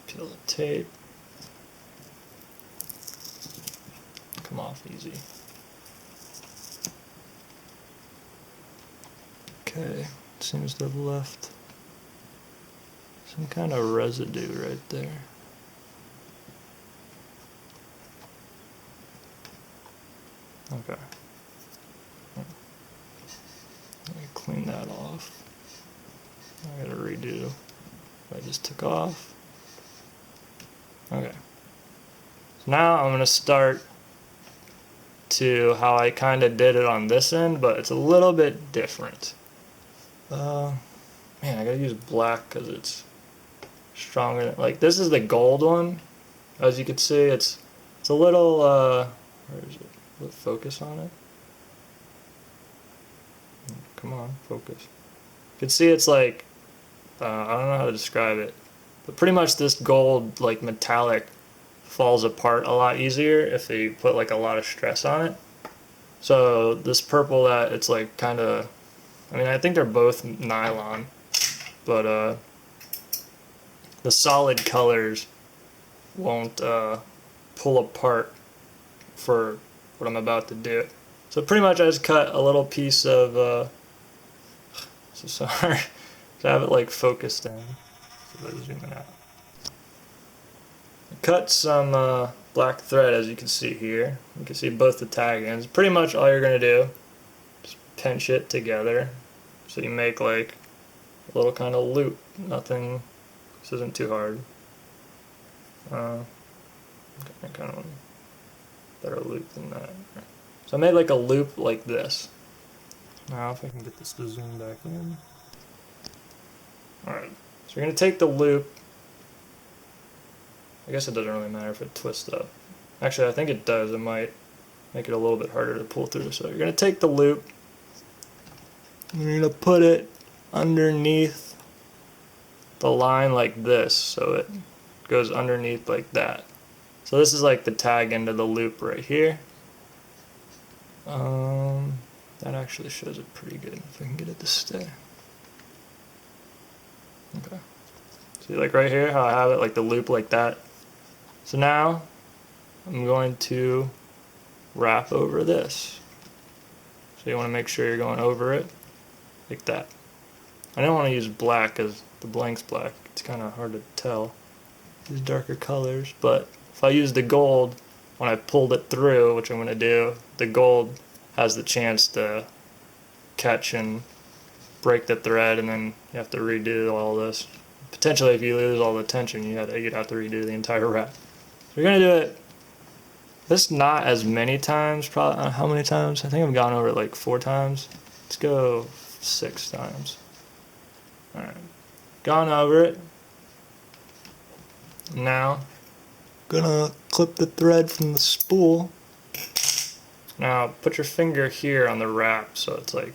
Peel the tape. Come off easy. Okay, seems to have left some kind of residue right there. Okay. Let me clean that off. I gotta redo what I just took off. Okay. So now I'm gonna start to how I kind of did it on this end, but it's a little bit different. Man, I gotta use black because it's stronger. Like, this is the gold one. As you can see, it's a little, where is it? Will it focus on it? Come on, focus. You can see it's like, I don't know how to describe it, but pretty much this gold, like metallic, falls apart a lot easier if you put like a lot of stress on it. So this purple, that it's like kind of, I mean, I think they're both nylon, but the solid colors won't pull apart for what I'm about to do. So pretty much I just cut a little piece of, so sorry, to have it like focused in. So let's zoom it out. I cut some black thread, as you can see here. You can see both the tag ends. Pretty much all you're gonna do, just pinch it together. So you make like a little kind of loop. Nothing, this isn't too hard. I kind of want a better loop than that. So I made like a loop like this. Now if I can get this to zoom back in. Alright, so you're going to take the loop. I guess it doesn't really matter if it twists up. Actually, I think it does. It might make it a little bit harder to pull through. So you're going to take the loop, and you're going to put it underneath the line like this, so it goes underneath like that. So this is like the tag end of the loop right here. That actually shows it pretty good if I can get it to stay. Okay. See, like right here, how I have it like the loop like that. So now I'm going to wrap over this. So you want to make sure you're going over it like that. I don't want to use black because the blank's black. It's kind of hard to tell these darker colors, but if I use the gold when I pulled it through, which I'm going to do, the gold has the chance to catch and break the thread, and then you have to redo all this. Potentially, if you lose all the tension, you'd have to redo the entire wrap. So you're going to do it. This not as many times, probably. How many times? I think I've gone over it like 4 times. Let's go 6 times. Alright. Gone over it. Now, gonna clip the thread from the spool. Now, put your finger here on the wrap so it's like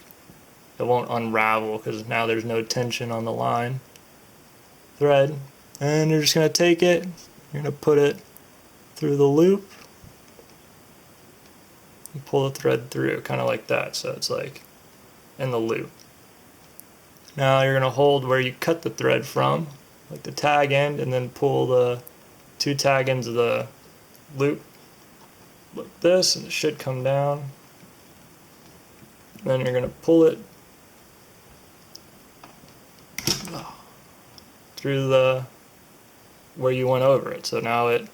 it won't unravel, because now there's no tension on the line thread. And you're just gonna take it, you're gonna put it through the loop. You pull the thread through, kind of like that, so it's like in the loop. Now you're going to hold where you cut the thread from, like the tag end, and then pull the 2 tag ends of the loop like this, and it should come down. Then you're going to pull it through the where you went over it. So now it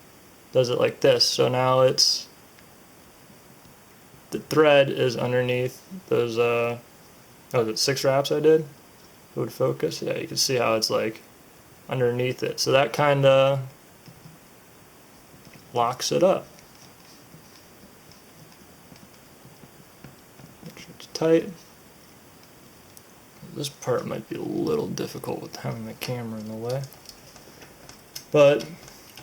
does it like this. So now it's the thread is underneath those oh, is it 6 wraps I did? It would focus. Yeah, you can see how it's like underneath it. So that kind of locks it up. Make sure it's tight. This part might be a little difficult with having the camera in the way. But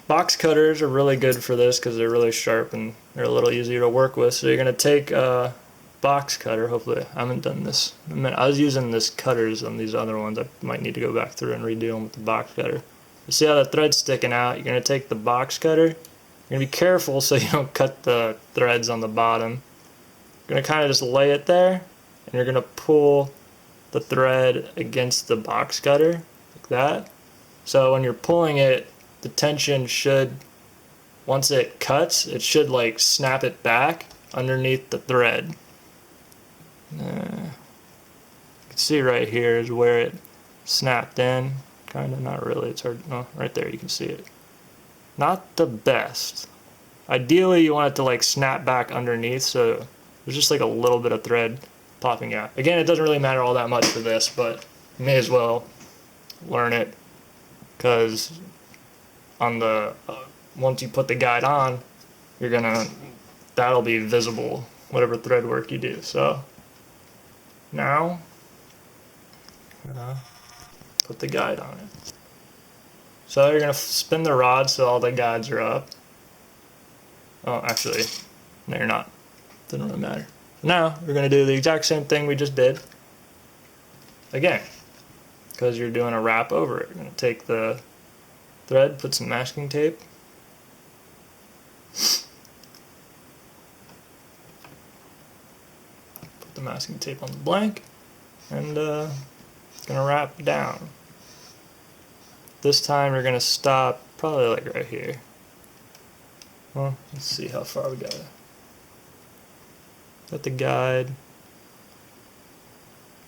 box cutters are really good for this because they're really sharp and they're a little easier to work with. So you're going to take a box cutter. Hopefully I haven't done this in a minute. I was using this cutters on these other ones. I might need to go back through and redo them with the box cutter. You see how the thread's sticking out? You're going to take the box cutter. You're going to be careful so you don't cut the threads on the bottom. You're going to kind of just lay it there, and you're going to pull the thread against the box cutter like that. So when you're pulling it, the tension should, once it cuts, it should like snap it back underneath the thread. You can see right here is where it snapped in. Kind of, not really, it's hard. No, right there you can see it. Not the best. Ideally you want it to like snap back underneath, so there's just like a little bit of thread popping out. Again, it doesn't really matter all that much for this, but you may as well learn it, because on the once you put the guide on, you're gonna, that'll be visible whatever thread work you do. So now put the guide on it. So you're gonna spin the rod so all the guides are up. Oh, actually, no, you're not. Doesn't really matter. Now we're gonna do the exact same thing we just did again, because you're doing a wrap over it. You're gonna take the thread, put some masking tape, put the masking tape on the blank, and gonna wrap down. This time you're gonna stop probably like right here. Well, let's see how far we got. Got the guide.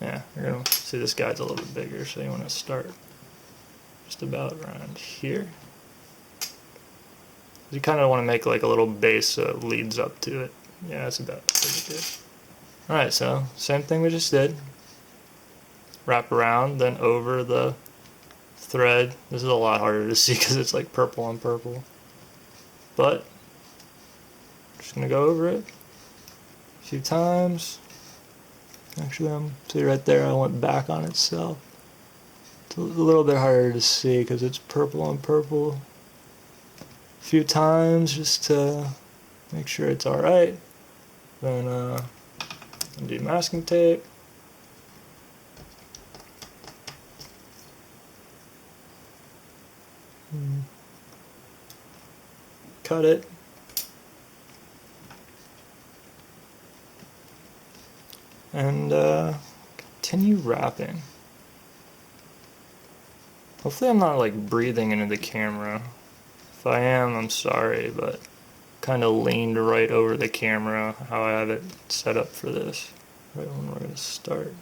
Yeah, you're gonna see this guide's a little bit bigger, so you want to start just about around here. You kind of want to make like a little base so it leads up to it. Yeah, that's about pretty good. Alright, so same thing we just did. Wrap around, then over the thread. This is a lot harder to see because it's like purple on purple. But just gonna go over it a few times. Actually, see right there, I went back on itself. It's a little bit harder to see because it's purple on purple. A few times just to make sure it's alright. Then undo masking tape. Cut it. And continue wrapping. Hopefully I'm not like breathing into the camera. If I am, I'm sorry, but kind of leaned right over the camera how I have it set up for this. Right when we're going to start.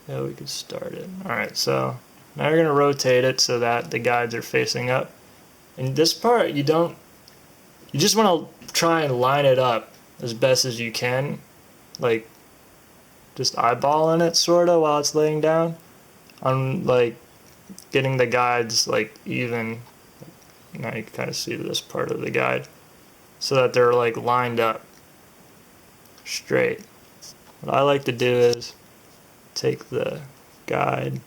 Yeah, we could start it. Alright, so now you're going to rotate it so that the guides are facing up. And this part, you just want to try and line it up as best as you can. Like, just eyeballing it sort of while it's laying down. I'm like getting the guides like even. Now you can kind of see this part of the guide. So that they're like lined up straight. What I like to do is take the guide,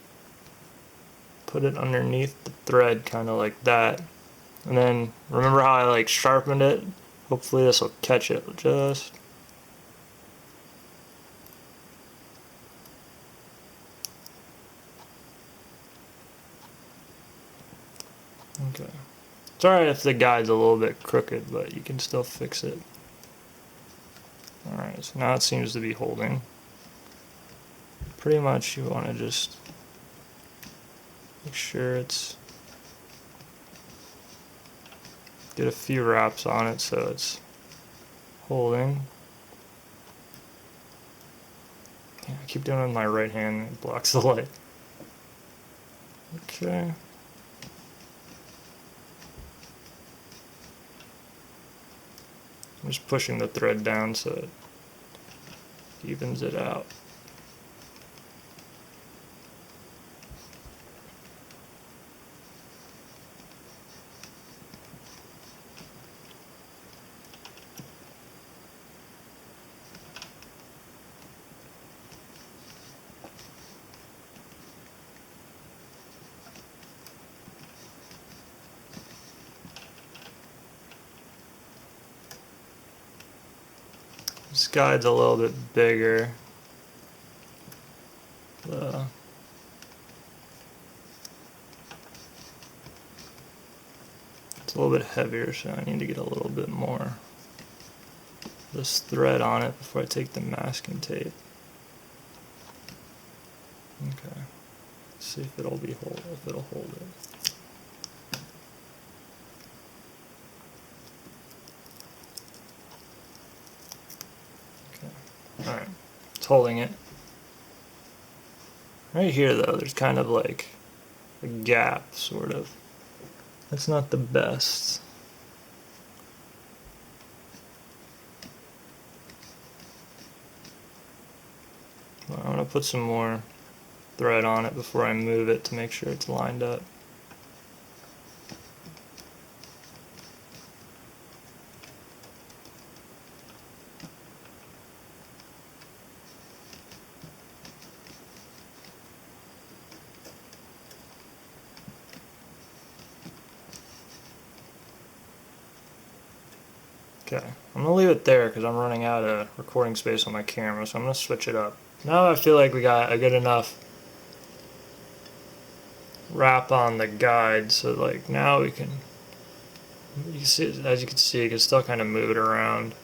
put it underneath the thread kind of like that. And then remember how I like sharpened it? Hopefully this will catch it just. Okay. It's alright if the guide's a little bit crooked, but you can still fix it. Alright, so now it seems to be holding pretty much you want to just make sure it's, get a few wraps on it so it's holding. Yeah, I keep doing it with my right hand, it blocks the light. Okay. I'm just pushing the thread down so it evens it out. This guide's a little bit bigger. It's a little bit heavier, so I need to get a little bit more of this thread on it before I take the masking tape. Okay. Let's see if it'll hold it. Okay. Alright. It's holding it. Right here though, there's kind of like a gap, sort of. That's not the best. Well, I'm going to put some more thread on it before I move it to make sure it's lined up. Okay, I'm going to leave it there because I'm running out of recording space on my camera, so I'm going to switch it up. Now I feel like we got a good enough wrap on the guide, so like now we can, you see, as you can see, you can still kind of move it around.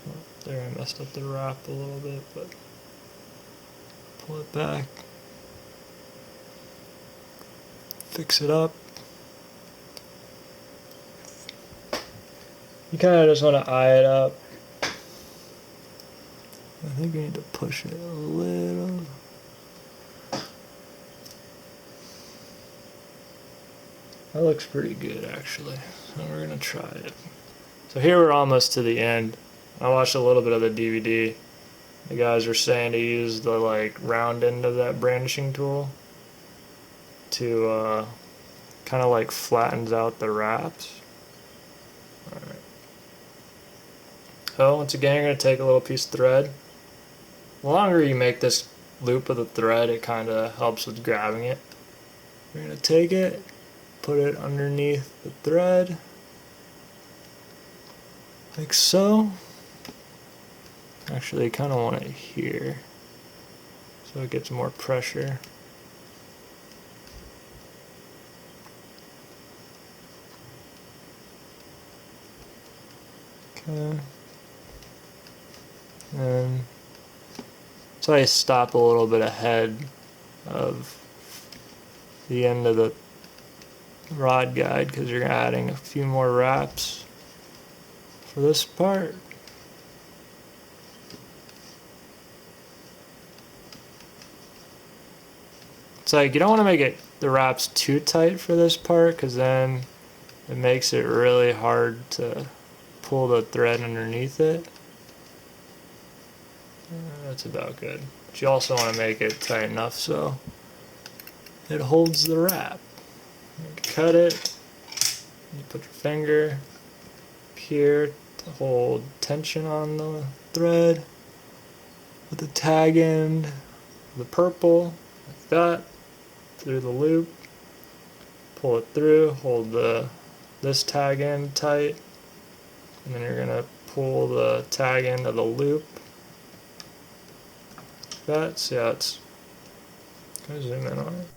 Oh, there, I messed up the wrap a little bit, but pull it back, fix it up. You kind of just want to eye it up. I think we need to push it a little. That looks pretty good actually. So we're gonna try it. So here we're almost to the end. I watched a little bit of the DVD. The guys were saying to use the like round end of that brandishing tool to kind of like flattens out the wraps. Alright. So once again, you're going to take a little piece of thread. The longer you make this loop of the thread, it kind of helps with grabbing it. You're going to take it, put it underneath the thread, like so. Actually, I kind of want it here, so it gets more pressure. Okay. And so I stop a little bit ahead of the end of the rod guide because you're adding a few more wraps for this part. It's like you don't want to make the wraps too tight for this part because then it makes it really hard to pull the thread underneath it. That's about good. But you also want to make it tight enough so it holds the wrap. You cut it, you put your finger here to hold tension on the thread. Put the tag end, the purple, like that, through the loop. Pull it through, hold this tag end tight, and then you're going to pull the tag end of the loop. That, see how it's, can I zoom in on it?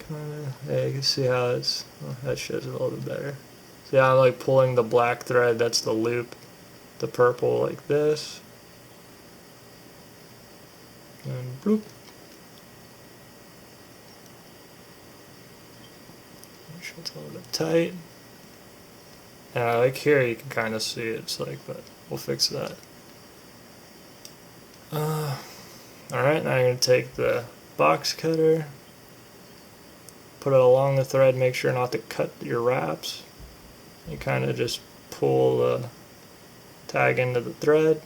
Kinda, yeah, you can see how it's, well, that shows it a little bit better. See how I'm like pulling the black thread, that's the loop, the purple like this. And bloop. Make sure it's a little bit tight. Yeah, like here you can kind of see it's like, but we'll fix that. Alright, now you're going to take the box cutter, put it along the thread, make sure not to cut your wraps. You kind of just pull the tag into the thread.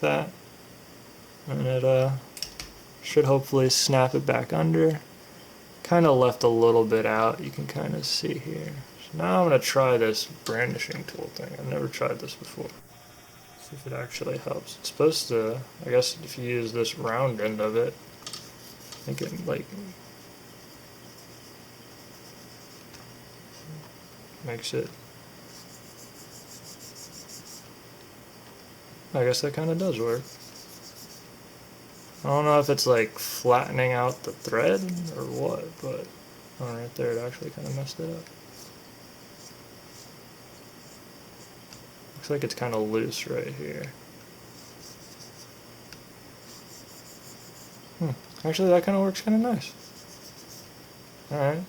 That. And it should hopefully snap it back under. Kind of left a little bit out, you can kind of see here. So now I'm going to try this brandishing tool thing. I've never tried this before. See if it actually helps. It's supposed to, I guess if you use this round end of it, I think it like makes it, I guess that kind of does work. I don't know if it's like flattening out the thread or what, but oh, right there it actually kind of messed it up. Looks like it's kind of loose right here. Actually that kind of works kind of nice. Alright.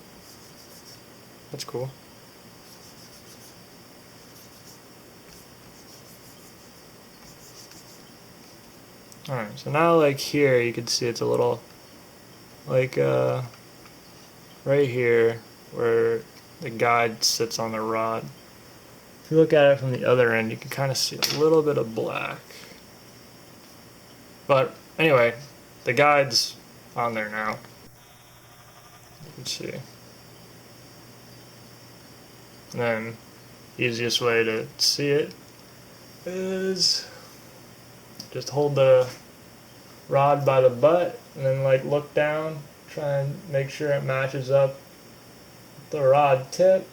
That's cool. Alright, so now like here you can see it's a little like right here where the guide sits on the rod. If you look at it from the other end, you can kind of see a little bit of black. But anyway, the guide's on there now. You can see. And then, easiest way to see it is just hold the rod by the butt and then like look down, try and make sure it matches up with the rod tip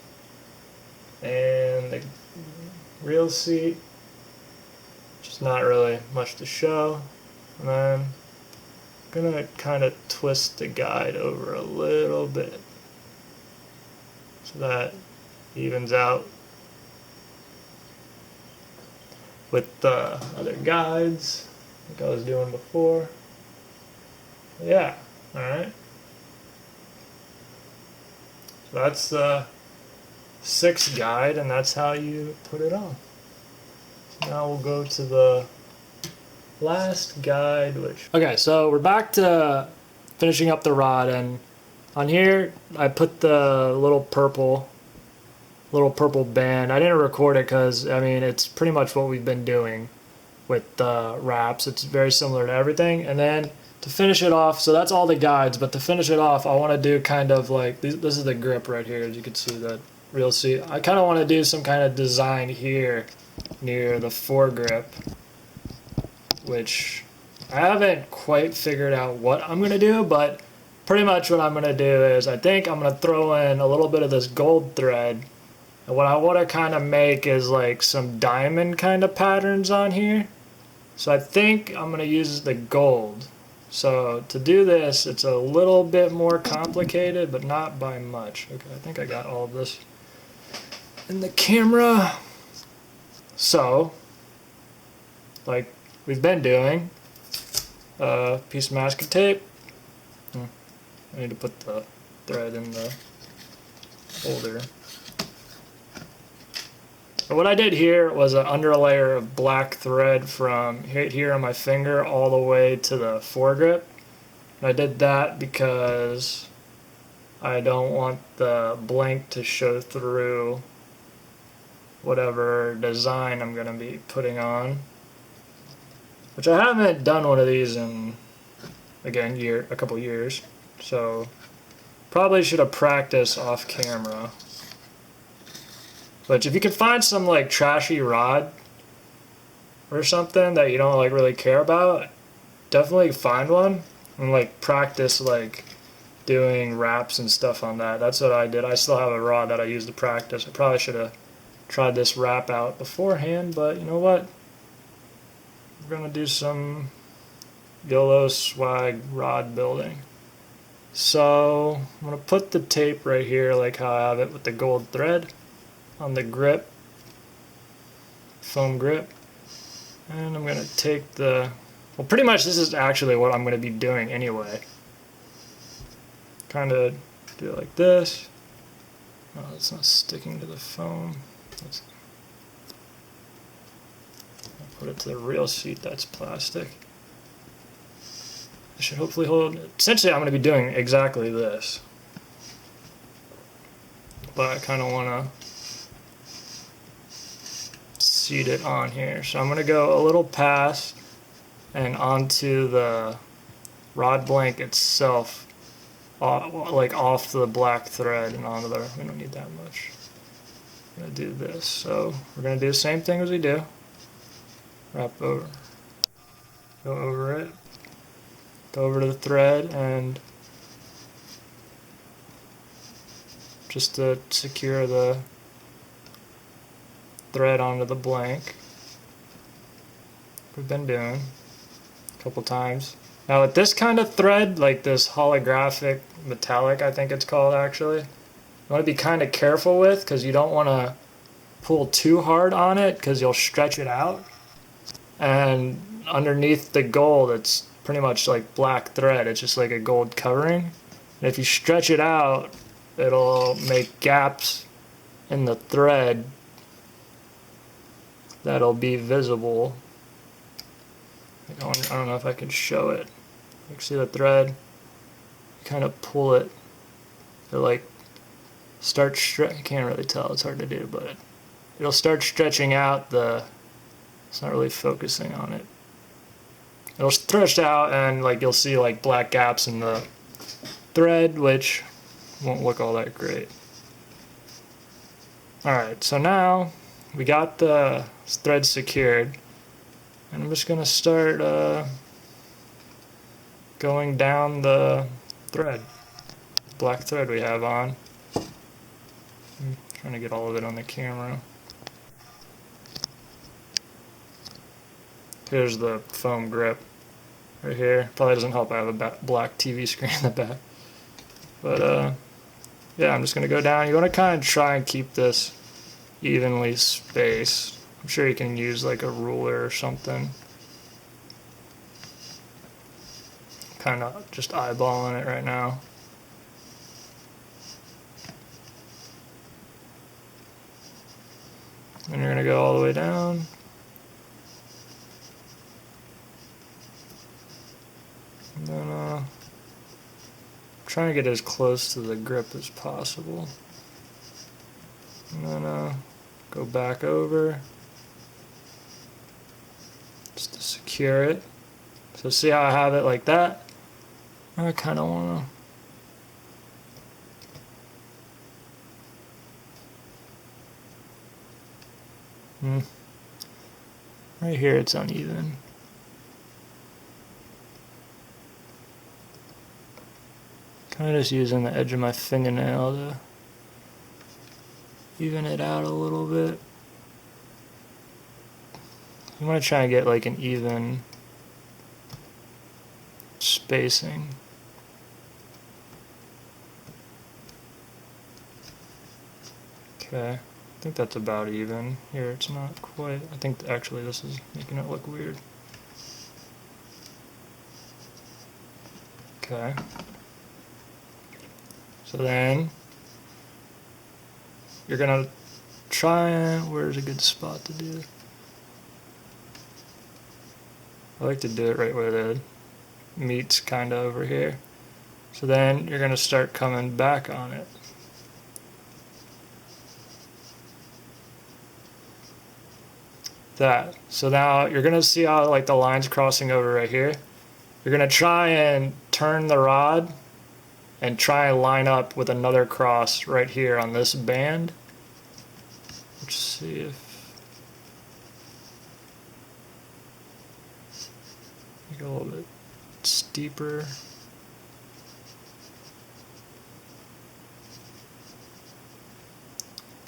and the reel seat, just not really much to show. And then I'm gonna kind of twist the guide over a little bit so that evens out with the other guides like I was doing before. Yeah, alright. So that's the 6th guide, and that's how you put it on. So now we'll go to the last guide, which... Okay, so we're back to finishing up the rod, and on here I put the little purple band. I didn't record it because, I mean, it's pretty much what we've been doing with the wraps. It's very similar to everything. And then to finish it off, so that's all the guides, but to finish it off, I want to do kind of like, this is the grip right here, as you can see, that reel seat. I kind of want to do some kind of design here near the foregrip, which I haven't quite figured out what I'm going to do, but pretty much what I'm going to do is I think I'm going to throw in a little bit of this gold thread. And what I want to kind of make is like some diamond kind of patterns on here. So I think I'm going to use the gold. So to do this, it's a little bit more complicated, but not by much. Okay, I think I got all of this in the camera. So, like we've been doing, a piece of masking tape. I need to put the thread in the holder. But what I did here was an underlayer of black thread from here on my finger all the way to the foregrip. And I did that because I don't want the blank to show through whatever design I'm going to be putting on. Which I haven't done one of these in, again, a couple years. So probably should have practiced off camera. But if you can find some like trashy rod or something that you don't like really care about, definitely find one and like practice like doing wraps and stuff on that. That's what I did. I still have a rod that I use to practice. I probably should have tried this wrap out beforehand, but you know what? We're gonna do some YOLO swag rod building. So I'm going to put the tape right here like how I have it with the gold thread on the grip, foam grip. And I'm going to take the, well, pretty much this is actually what I'm going to be doing anyway. Kind of do it like this. Oh, it's not sticking to the foam. I'll put it to the real seat, that's plastic. I should hopefully hold it. Essentially, I'm going to be doing exactly this. But I kind of want to seat it on here. So I'm going to go a little past and onto the rod blank itself, like off the black thread and onto the, we don't need that much. I'm going to do this. So we're going to do the same thing as we do. Wrap over, go over it. Go over to the thread and just to secure the thread onto the blank. We've been doing a couple times. Now with this kind of thread, like this holographic metallic, I think it's called actually, you want to be kind of careful with because you don't want to pull too hard on it because you'll stretch it out. And underneath the gold, it's pretty much like black thread. It's just like a gold covering. And if you stretch it out, it'll make gaps in the thread that'll be visible. I don't know if I can show it. You can see the thread. You kind of pull it. It like starts you can't really tell. It's hard to do, but it'll start stretching out the. It's not really focusing on it. It'll stretch out and like you'll see like black gaps in the thread, which won't look all that great. Alright, so now we got the thread secured, and I'm just going to start going down the thread, black thread we have on. I'm trying to get all of it on the camera. Here's the foam grip right here. Probably doesn't help I have a black TV screen in the back. But yeah, I'm just going to go down. You want to kind of try and keep this evenly spaced. I'm sure you can use like a ruler or something. Kind of just eyeballing it right now. And you're going to go all the way down. And then trying to get as close to the grip as possible. And then go back over just to secure it. So see how I have it like that? I kind of want to... Right here it's uneven. Kind of just using the edge of my fingernail to even it out a little bit. You want to try and get like an even spacing. Okay, I think that's about even. Here it's not quite. I think actually this is making it look weird. Okay. So then you're gonna try and, where's a good spot to do it? I like to do it right where the meat's kind of over here. So then you're gonna start coming back on it. That. So now you're gonna see how like the line's crossing over right here. You're gonna try and turn the rod and try and line up with another cross right here on this band. Let's see if make it a little bit steeper.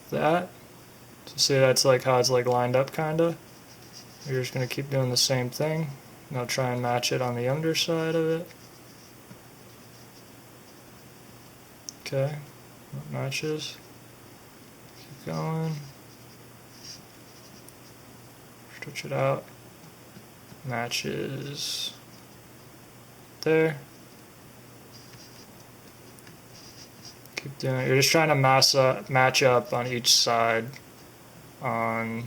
That. So see that's like how it's like lined up kinda. You're just gonna keep doing the same thing. Now try and match it on the underside of it. Okay, that matches. Keep going. Stretch it out. Matches there. Keep doing it. You're just trying to match up on each side on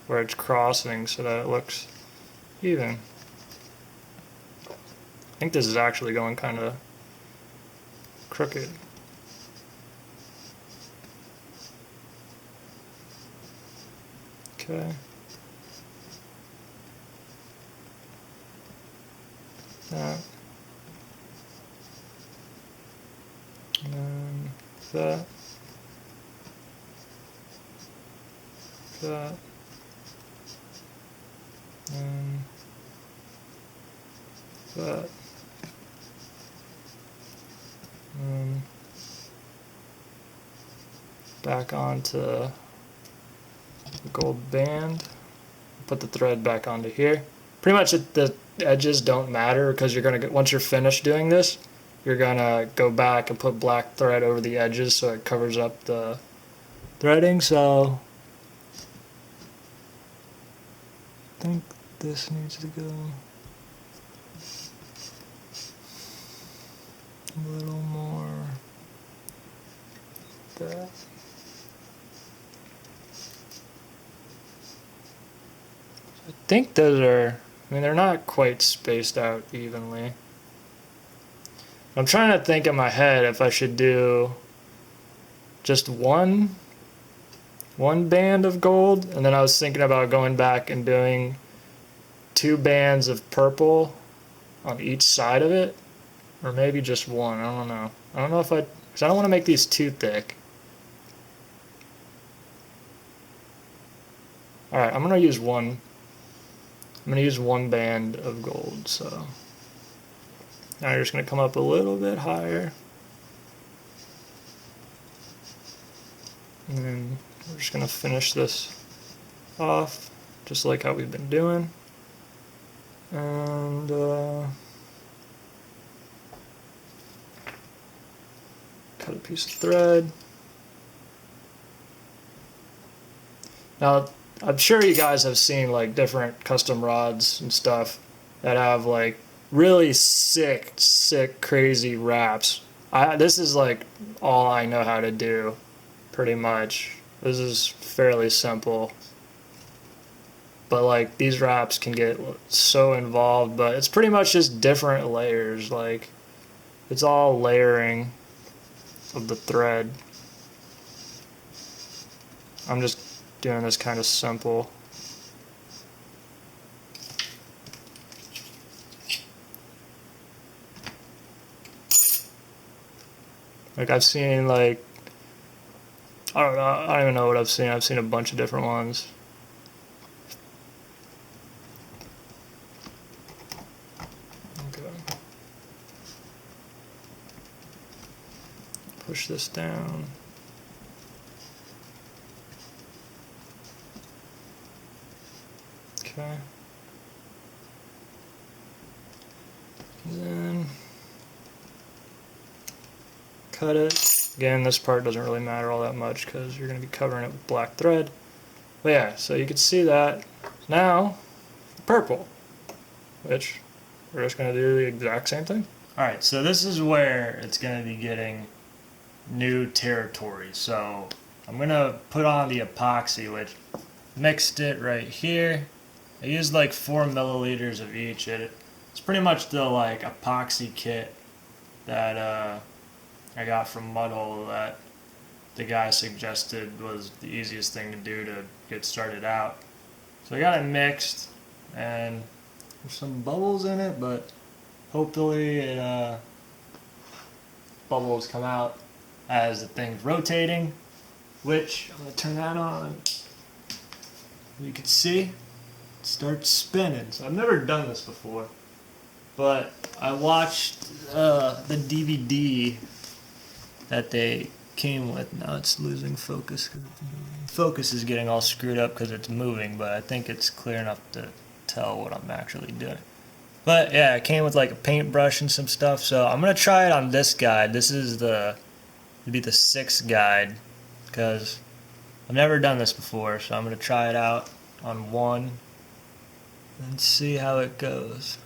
where it's crossing so that it looks even. I think this is actually going kind of crooked. Okay. That. And then that. That. And that. And back onto the gold band. Put the thread back onto here. Pretty much the edges don't matter because you're gonna once you're finished doing this, you're gonna go back and put black thread over the edges so it covers up the threading. So I think this needs to go a little more like that. I think those are, I mean, they're not quite spaced out evenly. I'm trying to think in my head if I should do just one band of gold, and then I was thinking about going back and doing 2 bands of purple on each side of it, or maybe just one. I don't know. I don't know if because I don't want to make these too thick. All right, I'm gonna use one. I'm going to use 1 band of gold, so now you're just going to come up a little bit higher, and then we're just going to finish this off just like how we've been doing, and cut a piece of thread. Now I'm sure you guys have seen like different custom rods and stuff that have like really sick, crazy wraps. This is like all I know how to do, pretty much. This is fairly simple. But like these wraps can get so involved, but it's pretty much just different layers. Like it's all layering of the thread. I'm just doing this kind of simple. Like I've seen like, I don't know, I don't even know what I've seen. I've seen a bunch of different ones. Okay. Push this down. Okay. And then cut it. Again, this part doesn't really matter all that much because you're going to be covering it with black thread. But yeah, so you can see that. Now, purple, which we're just going to do the exact same thing. Alright, so this is where it's going to be getting new territory. So I'm going to put on the epoxy, which mixed it right here. I used like 4 milliliters of each. It's pretty much the like epoxy kit that I got from Mudhole that the guy suggested was the easiest thing to do to get started out. So I got it mixed, and there's some bubbles in it, but hopefully bubbles come out as the thing's rotating, which I'm going to turn that on. You can see starts spinning. So I've never done this before, but I watched the DVD that they came with. Now it's losing focus because it's moving. Focus is getting all screwed up because it's moving, but I think it's clear enough to tell what I'm actually doing. But yeah, it came with like a paintbrush and some stuff. So I'm gonna try it on this guide. This is it'd be the 6th guide because I've never done this before. So I'm gonna try it out on one and see how it goes.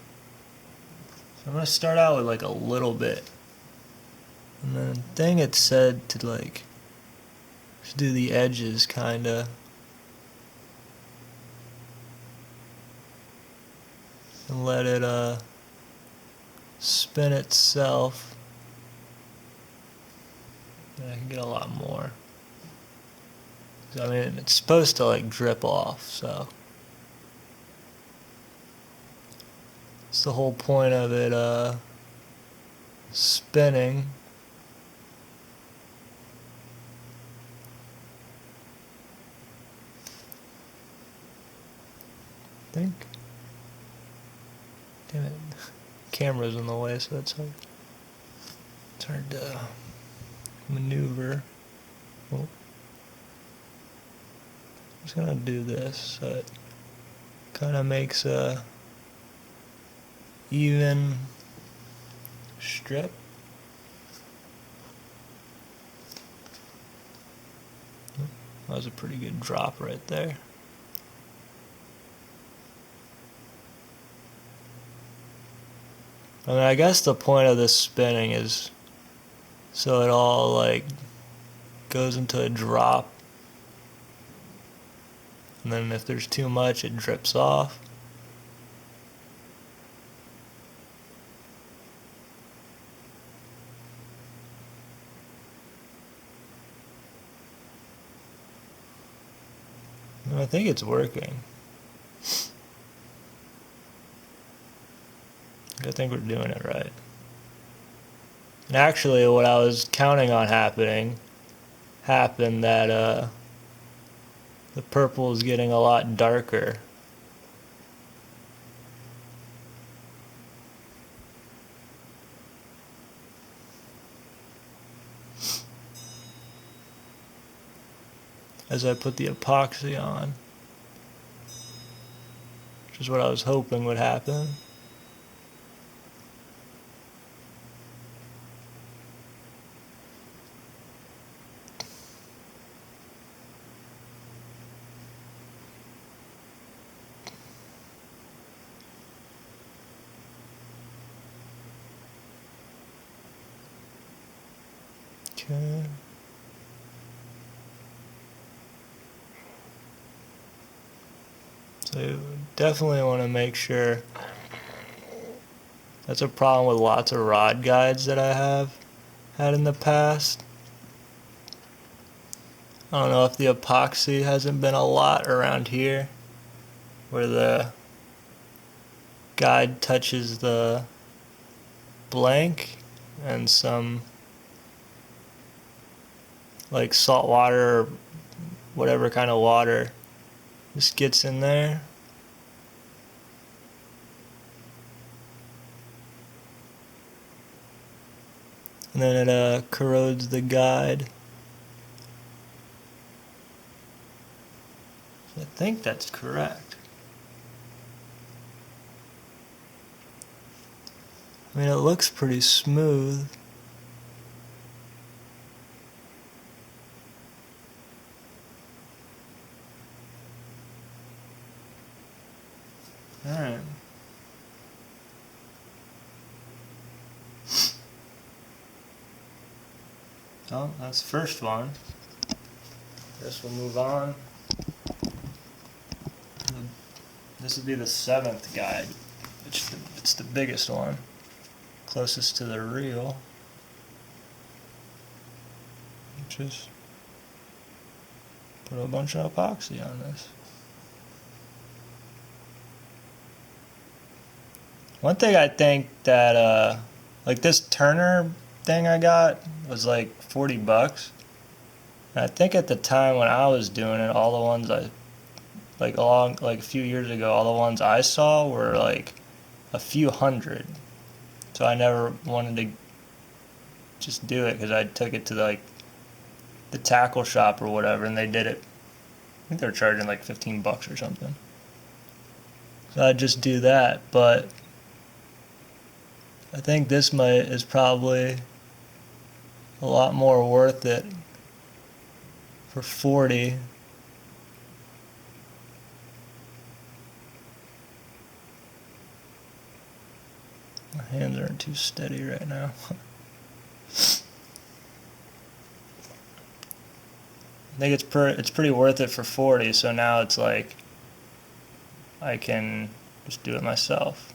So I'm gonna start out with like a little bit, and then I think it said to like just do the edges kinda. And let it spin itself. And I can get a lot more. I mean, it's supposed to like drip off, so it's the whole point of it spinning. I think. Damn it. Camera's in the way, so it's hard to maneuver. Oh. I'm just gonna do this so it kind of makes a even strip. That was a pretty good drop right there. I mean, I guess the point of this spinning is so it all like goes into a drop, and then if there's too much it drips off. And I think it's working. I think we're doing it right. And actually what I was counting on happened, that the purple is getting a lot darker. As I put the epoxy on, which is what I was hoping would happen. Okay. So you definitely want to make sure. That's a problem with lots of rod guides that I have had in the past. I don't know if the epoxy hasn't been a lot around here where the guide touches the blank and some like salt water or whatever kind of water just gets in there. And then it corrodes the guide. I think that's correct. I mean, it looks pretty smooth. Alright. Well, that's the first one. Guess we'll move on. This would be the 7th guide, which it's the biggest one, closest to the reel, which is put a bunch of epoxy on this. One thing I think that like this Turner thing I got was like 40 bucks. And I think at the time when I was doing it, all the ones like a few years ago, all the ones I saw were like a few hundred. So I never wanted to just do it because I took it to the tackle shop or whatever, and they did it. I think they were charging like 15 bucks or something. So I'd just do that, but I think this is probably a lot more worth it for 40. My hands aren't too steady right now. I think it's pretty worth it for 40, so now it's like I can just do it myself.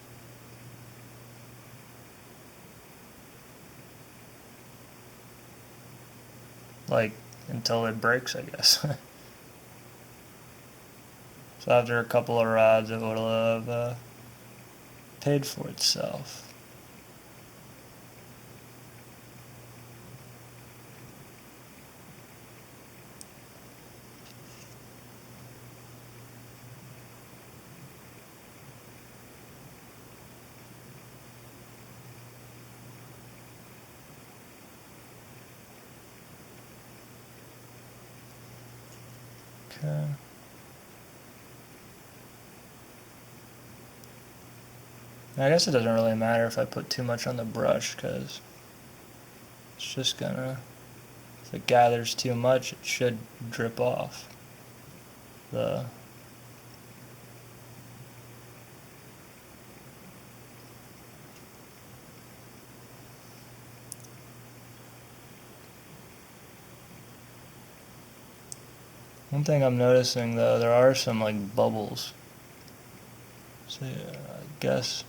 Like, until it breaks, I guess. So after a couple of rods, it would have paid for itself. Okay. I guess it doesn't really matter if I put too much on the brush, because it's just gonna, if it gathers too much, it should drip off the One thing I'm noticing though, there are some like bubbles. So yeah, I guess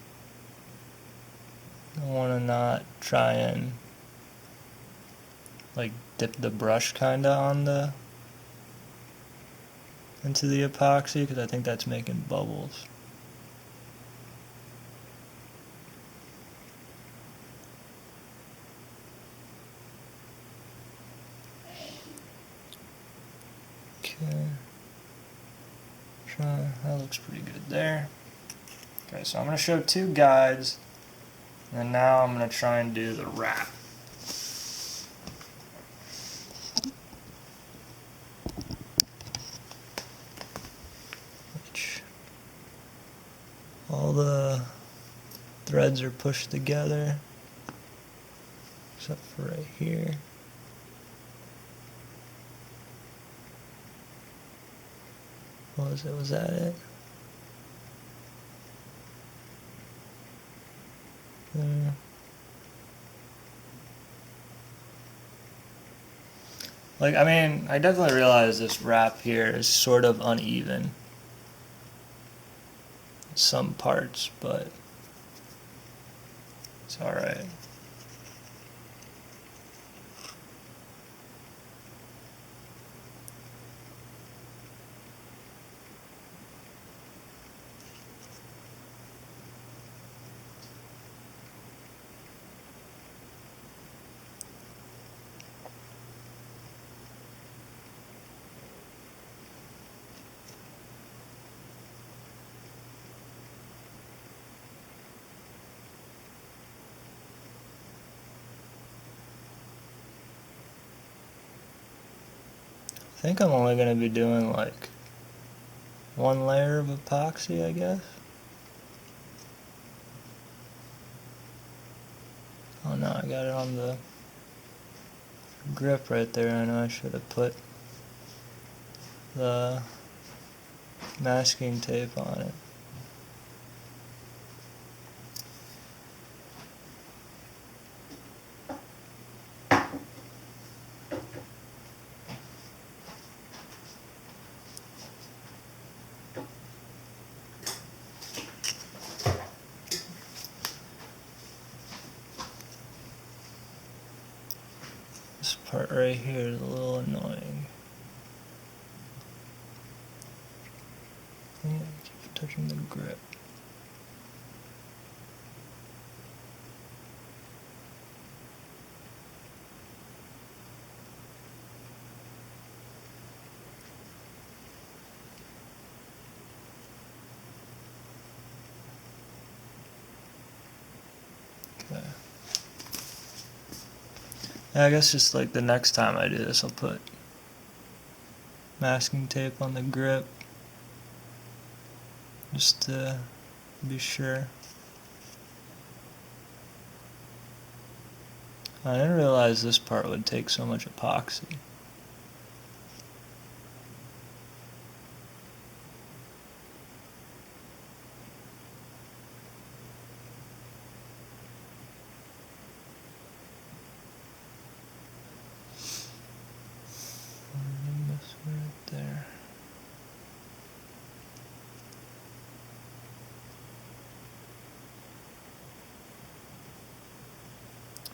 I want to not try and like dip the brush kinda on into the epoxy, because I think that's making bubbles. Okay. That looks pretty good there. Okay, so I'm going to show two guides, and now I'm going to try and do the wrap. Which all the threads are pushed together, except for right here. What was it? Was that it? There. Like, I mean, I definitely realize this wrap here is sort of uneven. Some parts, but it's alright. I think I'm only going to be doing like one layer of epoxy, I guess. Oh no, I got it on the grip right there. I know I should have put the masking tape on it. This part right here is a little annoying. Yeah, keep touching the grip. Okay. I guess just like the next time I do this, I'll put masking tape on the grip just to be sure. I didn't realize this part would take so much epoxy. Right there.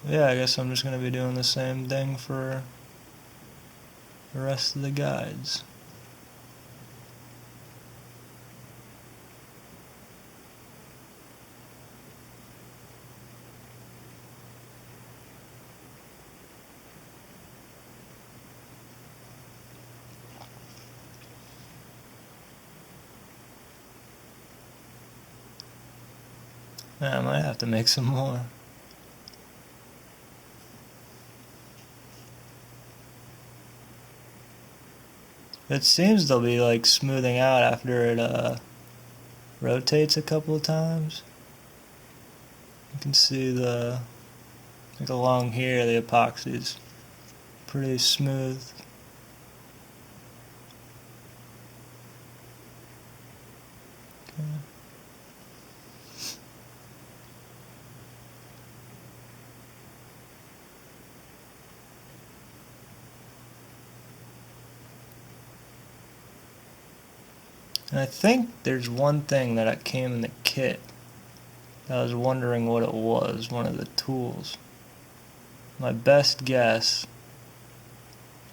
Yeah, I guess I'm just going to be doing the same thing for the rest of the guides. Yeah, I might have to make some more. It seems to be like smoothing out after it rotates a couple of times. You can see like along here the epoxy is pretty smooth. Okay. And I think there's one thing that came in the kit. I was wondering what it was, one of the tools. My best guess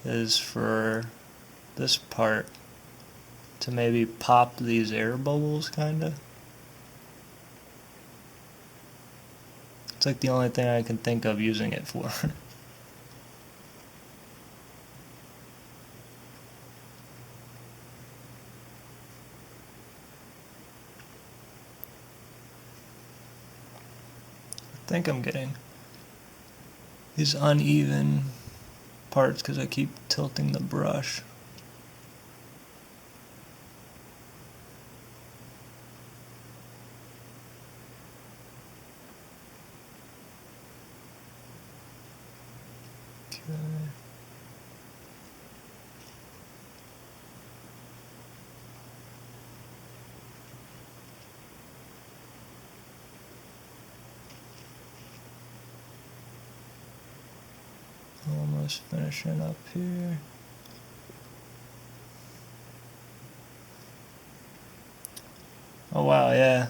is for this part to maybe pop these air bubbles, kinda. It's like the only thing I can think of using it for. I think I'm getting these uneven parts because I keep tilting the brush. Okay. Almost finishing up here. Oh wow, yeah.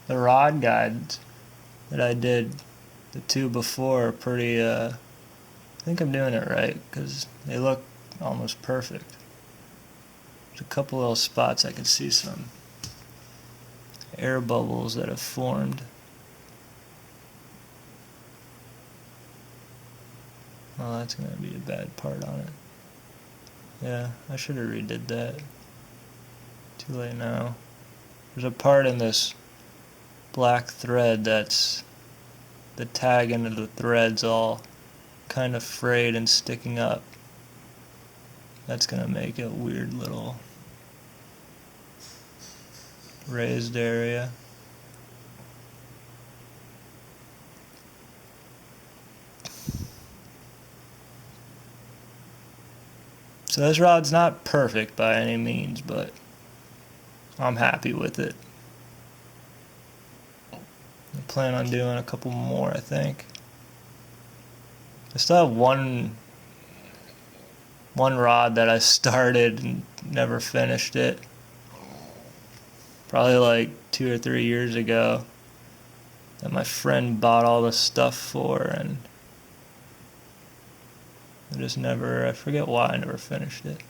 The rod guides that I did, the two before, are pretty, I think I'm doing it right, because they look almost perfect. There's a couple little spots I can see some air bubbles that have formed. Oh, that's going to be a bad part on it. Yeah, I should have redid that. Too late now. There's a part in this black thread that's the tag into the thread's all kind of frayed and sticking up. That's going to make a weird little raised area. So this rod's not perfect by any means, but I'm happy with it. I plan on doing a couple more, I think. I still have one rod that I started and never finished it. Probably like 2 or 3 years ago, that my friend bought all the stuff for, and I forget why I never finished it.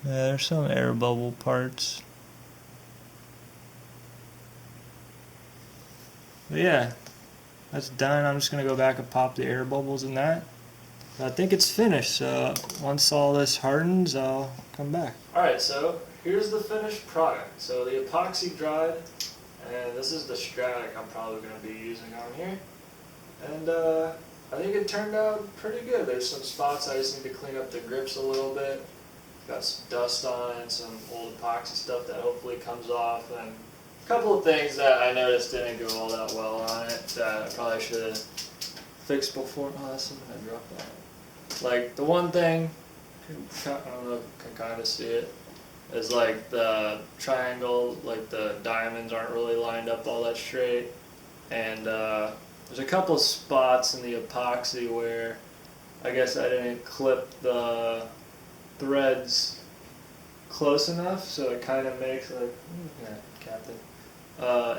Yeah, there's some air bubble parts. But yeah, that's done. I'm just going to go back and pop the air bubbles in that. I think it's finished, so once all this hardens, I'll come back. Alright, so here's the finished product. So the epoxy dried, and this is the stratic I'm probably going to be using on here. And I think it turned out pretty good. There's some spots I just need to clean up the grips a little bit. Got some dust on it, some old epoxy stuff that hopefully comes off, and a couple of things that I noticed didn't go all that well on it that I probably should have fixed before. Oh, that's something I dropped on it. Like the one thing, I don't know if you can kind of see it, is like the triangle, like the diamonds aren't really lined up all that straight, and there's a couple spots in the epoxy where I guess I didn't clip the threads close enough, so it kind of makes like, yeah, Captain.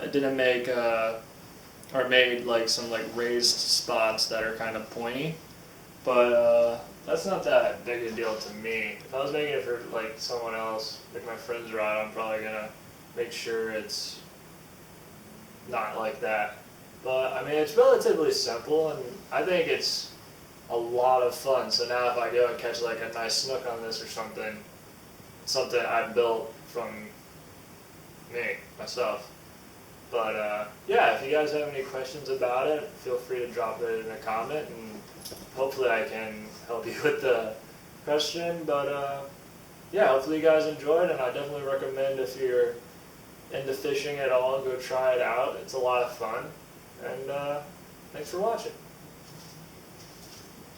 It didn't make or made like some like raised spots that are kind of pointy, but that's not that big a deal to me. If I was making it for like someone else, like my friend's rod, I'm probably gonna make sure it's not like that. But I mean, it's relatively simple, and I think it's a lot of fun. So now if I go and catch like a nice snook on this or something I built from myself. But yeah, if you guys have any questions about it, feel free to drop it in a comment, and hopefully I can help you with the question. But yeah, hopefully you guys enjoyed, and I definitely recommend if you're into fishing at all, go try it out. It's a lot of fun, and thanks for watching.